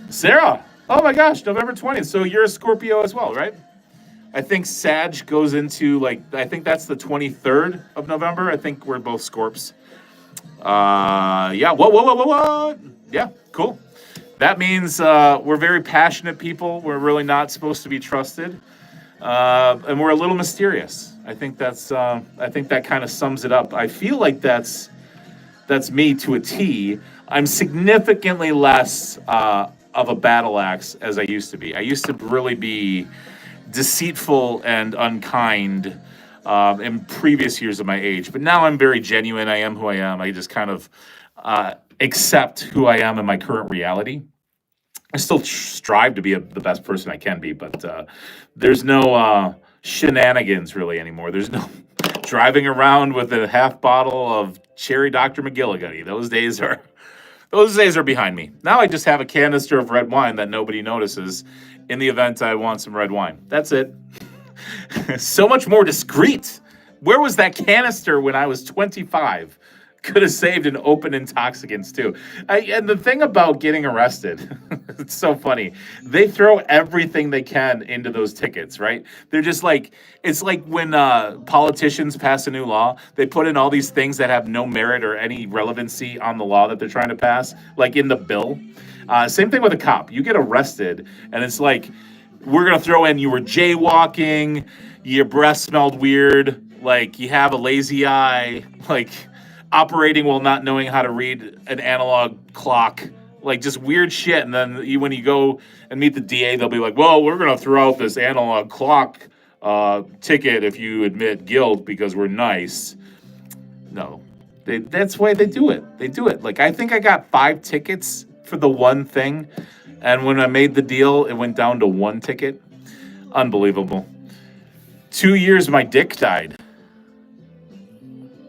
Sarah. Oh my gosh, November 20th. So you're a Scorpio as well, right? I think Sag goes into I think that's the 23rd of November. I think we're both Scorps. Yeah. Whoa. Yeah, cool. That means we're very passionate people. We're really not supposed to be trusted, and we're a little mysterious. I think that kind of sums it up. I feel like that's me to a T. I'm significantly less of a battle axe as I used to be. I used to really be deceitful and unkind in previous years of my age, but now I'm very genuine. I am who I am. I just kind of accept who I am in my current reality. I still strive to be the best person I can be, but there's no shenanigans really anymore. There's no driving around with a half bottle of Cherry Dr. McGillicuddy. Those days are behind me. Now I just have a canister of red wine that nobody notices in the event I want some red wine. That's it. So much more discreet. Where was that canister when I was 25? Could have saved an open intoxicants too. And the thing about getting arrested, it's so funny. They throw everything they can into those tickets, right? They're just like, it's like when politicians pass a new law, they put in all these things that have no merit or any relevancy on the law that they're trying to pass, like in the bill. Same thing with a cop. You get arrested, and it's like, we're going to throw in you were jaywalking, your breath smelled weird, like you have a lazy eye, like operating while not knowing how to read an analog clock, like just weird shit. And then when you go and meet the DA, they'll be like, well, we're going to throw out this analog clock ticket if you admit guilt because we're nice. No, that's the way they do it. They do it. Like, I think I got 5 tickets for the one thing. And when I made the deal, it went down to 1 ticket. Unbelievable. 2 years, my dick died.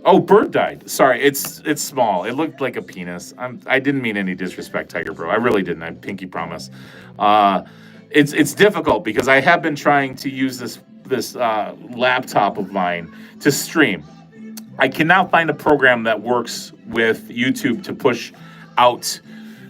Oh, bird died. Sorry, it's small. It looked like a penis. I didn't mean any disrespect, Tiger Bro. I really didn't. I pinky promise. It's difficult because I have been trying to use this laptop of mine to stream. I can now find a program that works with YouTube to push out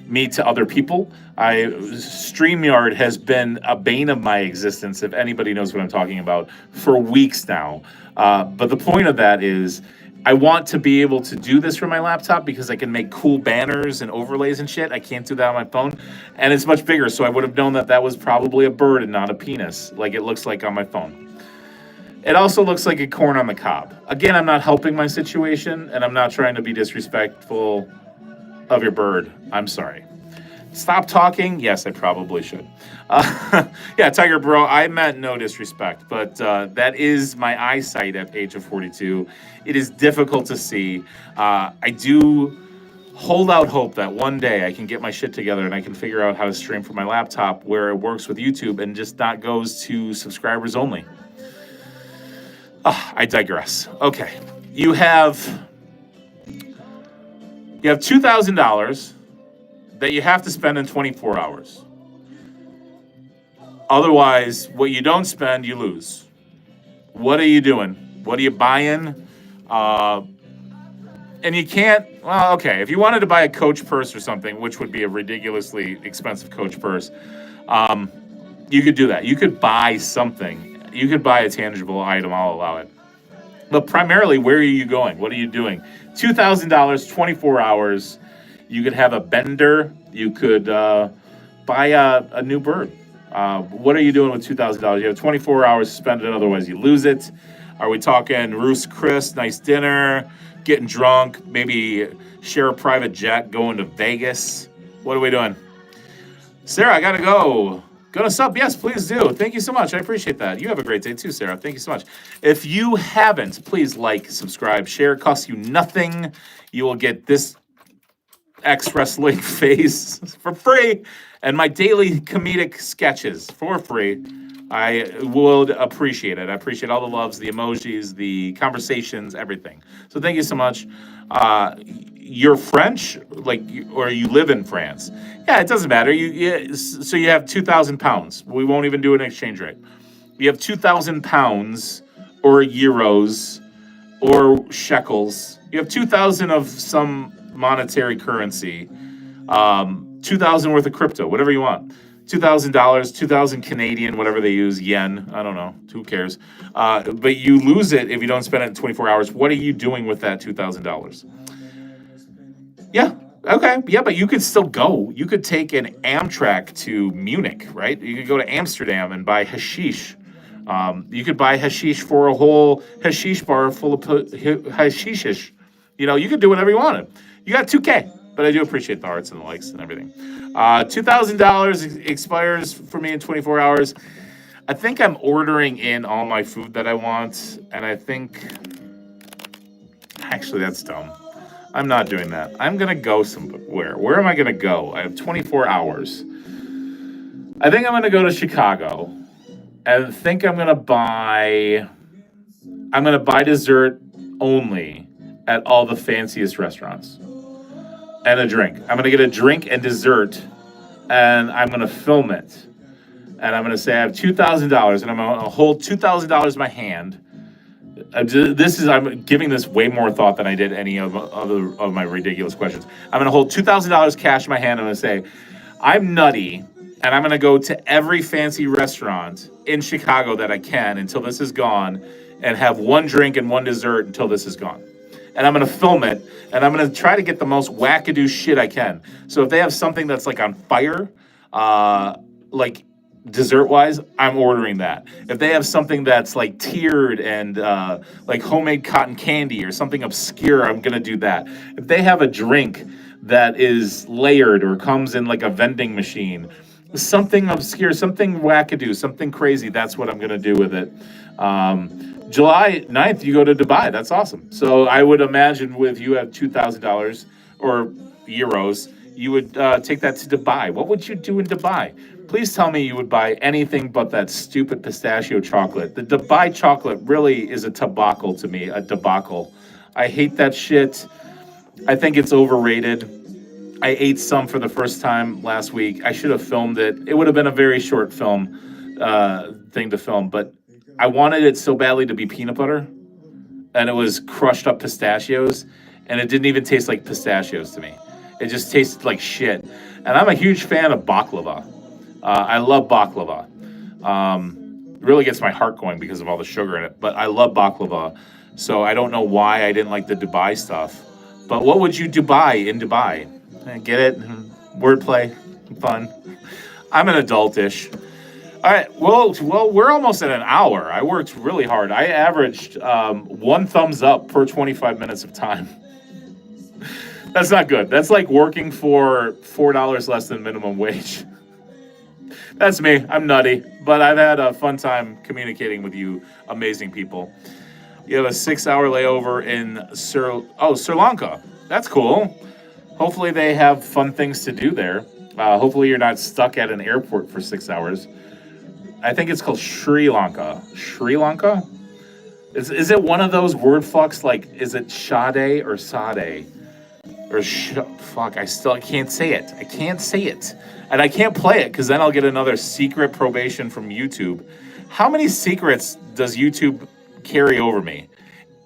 me to other people. StreamYard has been a bane of my existence, if anybody knows what I'm talking about, for weeks now. But the point of that is, I want to be able to do this from my laptop because I can make cool banners and overlays and shit. I can't do that on my phone. And it's much bigger, so I would have known that was probably a bird and not a penis, like it looks like on my phone. It also looks like a corn on the cob. Again, I'm not helping my situation, and I'm not trying to be disrespectful of your bird. I'm sorry. Stop talking? Yes, I probably should. Yeah, Tiger Bro, I meant no disrespect, but that is my eyesight at the age of 42. It is difficult to see. I do hold out hope that one day I can get my shit together and I can figure out how to stream from my laptop where it works with YouTube and just not goes to subscribers only. I digress. Okay. You have $2,000 that you have to spend in 24 hours. Otherwise, what you don't spend, you lose. What are you doing? What are you buying? And you can't, well, okay, if you wanted to buy a Coach purse or something, which would be a ridiculously expensive Coach purse, you could do that. You could buy something. You could buy a tangible item, I'll allow it. But primarily, where are you going? What are you doing? $2,000, 24 hours. You could have a bender. You could buy a new bird. What are you doing with $2,000? You have 24 hours to spend it, otherwise you lose it. Are we talking Roost Chris, nice dinner, getting drunk, maybe share a private jet, going to Vegas? What are we doing? Sarah, I gotta go. Gonna sub? Yes, please do. Thank you so much. I appreciate that. You have a great day too, Sarah. Thank you so much. If you haven't, please like, subscribe, share. It costs you nothing. You will get this X-Wrestling face for free and my daily comedic sketches for free. I would appreciate it. I appreciate all the loves, the emojis, the conversations, everything. So thank you so much. You're French, or you live in France? Yeah, it doesn't matter. So you have 2,000 pounds. We won't even do an exchange rate. You have 2,000 pounds, or euros, or shekels. You have 2,000 of some monetary currency. 2,000 worth of crypto, whatever you want. $2,000, 2,000 Canadian, whatever they use, yen. I don't know. Who cares? But you lose it if you don't spend it in 24 hours. What are you doing with that $2,000? Yeah. Okay. Yeah, but you could still go. You could take an Amtrak to Munich, right? You could go to Amsterdam and buy hashish. You could buy hashish for a whole hashish bar full of hashishish. You could do whatever you wanted. You got 2K. But I do appreciate the hearts and the likes and everything. $2,000 expires for me in 24 hours. I think I'm ordering in all my food that I want. And I think... Actually, that's dumb. I'm not doing that. I'm going to go somewhere. Where am I going to go? I have 24 hours. I think I'm going to go to Chicago. I think I'm going to buy dessert only at all the fanciest restaurants. And a drink. I'm going to get a drink and dessert, and I'm going to film it. And I'm going to say I have $2,000, and I'm going to hold $2,000 in my hand. I'm giving this way more thought than I did any of my ridiculous questions. I'm going to hold $2,000 cash in my hand. I'm going to say, I'm Nutty, and I'm going to go to every fancy restaurant in Chicago that I can until this is gone, and have one drink and one dessert until this is gone. And I'm going to film it, and I'm going to try to get the most wackadoo shit I can. So if they have something that's like on fire, like dessert-wise, I'm ordering that. If they have something that's like tiered and like homemade cotton candy or something obscure, I'm going to do that. If they have a drink that is layered or comes in like a vending machine, something obscure, something wackadoo, something crazy, that's what I'm going to do with it. July 9th, you go to Dubai. That's awesome. So I would imagine with you have $2,000 or euros, you would take that to Dubai. What would you do in Dubai? Please tell me you would buy anything but that stupid pistachio chocolate. The Dubai chocolate really is a debacle to me, a debacle. I hate that shit. I think it's overrated. I ate some for the first time last week. I should have filmed it. It would have been a very short film thing to film, but I wanted it so badly to be peanut butter, and it was crushed up pistachios, and it didn't even taste like pistachios to me. It just tasted like shit. And I'm a huge fan of baklava. I love baklava. It really gets my heart going because of all the sugar in it, but I love baklava. So I don't know why I didn't like the Dubai stuff. But what would you Dubai in Dubai? Get it? Wordplay, fun. I'm an adultish. All right, well, we're almost at an hour. I worked really hard. I averaged 1 thumbs up per 25 minutes of time. That's not good. That's like working for $4 less than minimum wage. That's me. I'm Nutty, but I've had a fun time communicating with you amazing people. You have a 6-hour layover in Sri Lanka. That's cool. Hopefully they have fun things to do there. Hopefully you're not stuck at an airport for 6 hours. I think it's called Sri Lanka. Sri Lanka? Is it one of those word fucks like, is it Sade or Sade? Or fuck, I can't say it. I can't say it. And I can't play it because then I'll get another secret probation from YouTube. How many secrets does YouTube carry over me?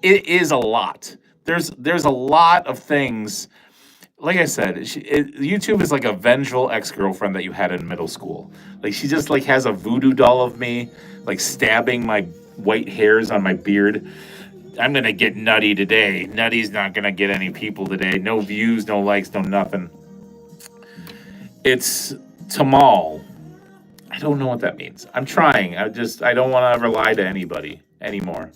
It is a lot. There's a lot of things. Like I said, YouTube is like a vengeful ex-girlfriend that you had in middle school. Like she just like has a voodoo doll of me, like stabbing my white hairs on my beard. I'm gonna get Nutty today. Nutty's not gonna get any people today. No views, no likes, no nothing. It's Tamal. I don't know what that means. I'm trying. I don't want to ever lie to anybody anymore.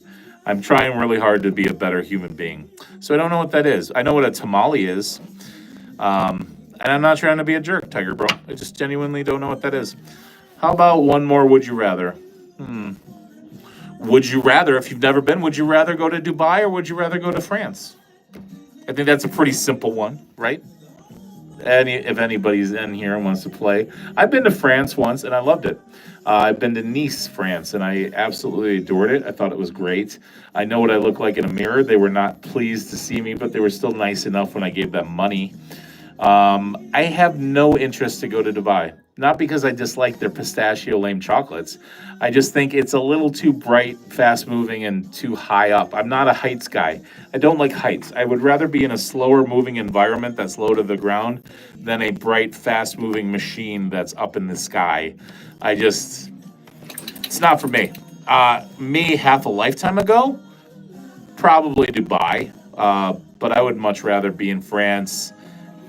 I'm trying really hard to be a better human being. So I don't know what that is. I know what a tamale is. And I'm not trying to be a jerk, Tiger Bro. I just genuinely don't know what that is. How about one more would you rather? Would you rather, if you've never been, would you rather go to Dubai or would you rather go to France? I think that's a pretty simple one, right? If anybody's in here and wants to play. I've been to France once and I loved it. I've been to Nice, France, and I absolutely adored it. I thought it was great. I know what I look like in a mirror. They were not pleased to see me, but they were still nice enough when I gave them money. I have no interest to go to Dubai. Not because I dislike their pistachio lame chocolates. I just think it's a little too bright, fast moving, and too high up. I'm not a heights guy. I don't like heights. I would rather be in a slower moving environment that's low to the ground than a bright, fast moving machine that's up in the sky. It's not for me. Me half a lifetime ago, probably Dubai. But I would much rather be in France,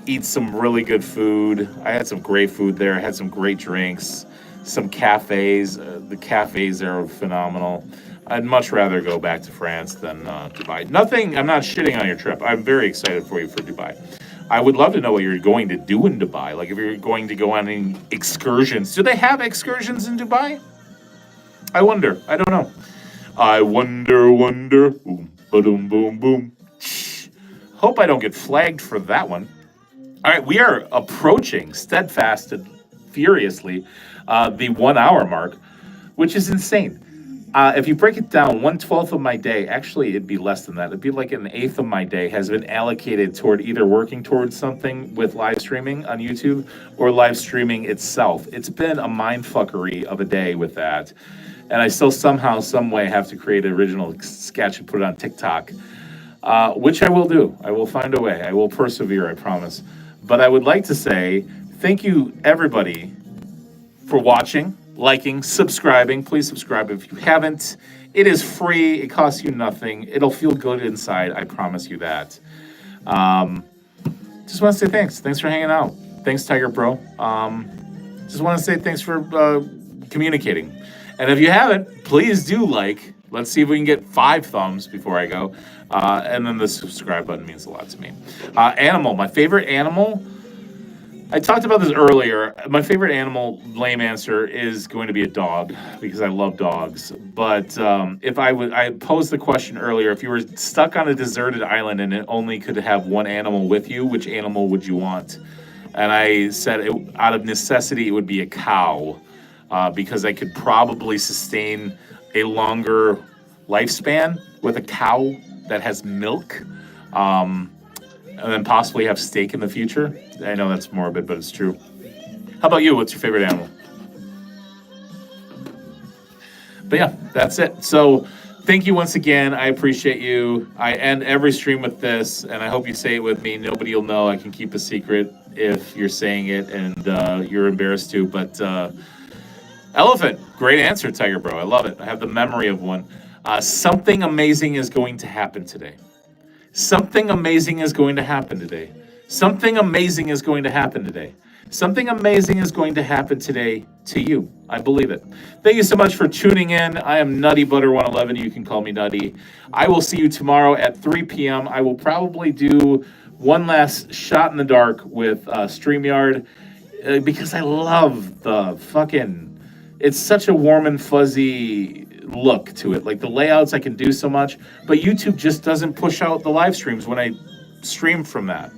eat some really good food. I had some great food there. I had some great drinks, some cafes. The cafes there are phenomenal. I'd much rather go back to France than Dubai. I'm not shitting on your trip. I'm very excited for you for Dubai. I would love to know what you're going to do in Dubai. Like if you're going to go on any excursions. Do they have excursions in Dubai? I wonder. I don't know. I wonder. Boom, ba-doom, boom, boom. Hope I don't get flagged for that one. All right, we are approaching steadfast and furiously the 1 hour mark, which is insane. If you break it down, 1/12 of my day, actually, it'd be less than that. It'd be like an eighth of my day has been allocated toward either working towards something with live streaming on YouTube or live streaming itself. It's been a mind fuckery of a day with that. And I still somehow, some way have to create an original sketch and put it on TikTok, which I will do. I will find a way. I will persevere, I promise. But I would like to say thank you, everybody, for watching, liking, subscribing. Please subscribe if you haven't. It is free. It costs you nothing. It'll feel good inside. I promise you that. Just want to say thanks. Thanks for hanging out. Thanks, Tiger Bro. Just want to say thanks for communicating. And if you haven't, please do like. Let's see if we can get 5 thumbs before I go. And then the subscribe button means a lot to me. Animal. My favorite animal. I talked about this earlier. My favorite animal, lame answer, is going to be a dog because I love dogs. But if I posed the question earlier, if you were stuck on a deserted island and it only could have one animal with you, which animal would you want? And I said, out of necessity, it would be a cow because I could probably sustain a longer lifespan with a cow that has milk. And then possibly have steak in the future. I know that's morbid, but it's true. How about you? What's your favorite animal? But yeah, that's it. So thank you once again. I appreciate you. I end every stream with this, and I hope you say it with me. Nobody will know. I can keep a secret if you're saying it and you're embarrassed to. But elephant, great answer, Tiger Bro. I love it. I have the memory of one. Something amazing is going to happen today. Something amazing is going to happen today. Something amazing is going to happen today. Something amazing is going to happen today to you. I believe it. Thank you so much for tuning in. I am Nutty Butter 111. You can call me Nutty. I will see you tomorrow at 3 p.m. I will probably do one last shot in the dark with StreamYard because I love the fucking... It's such a warm and fuzzy look to it. Like the layouts, I can do so much, but YouTube just doesn't push out the live streams when I stream from that.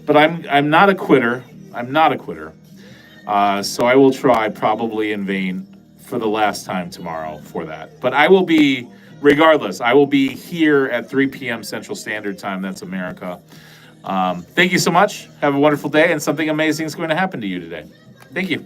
But I'm not a quitter. I'm not a quitter. So I will try, probably in vain, for the last time tomorrow for that. But I will be, regardless, I will be here at 3 p.m. Central Standard Time. That's America. Thank you so much. Have a wonderful day, and something amazing is going to happen to you today. Thank you.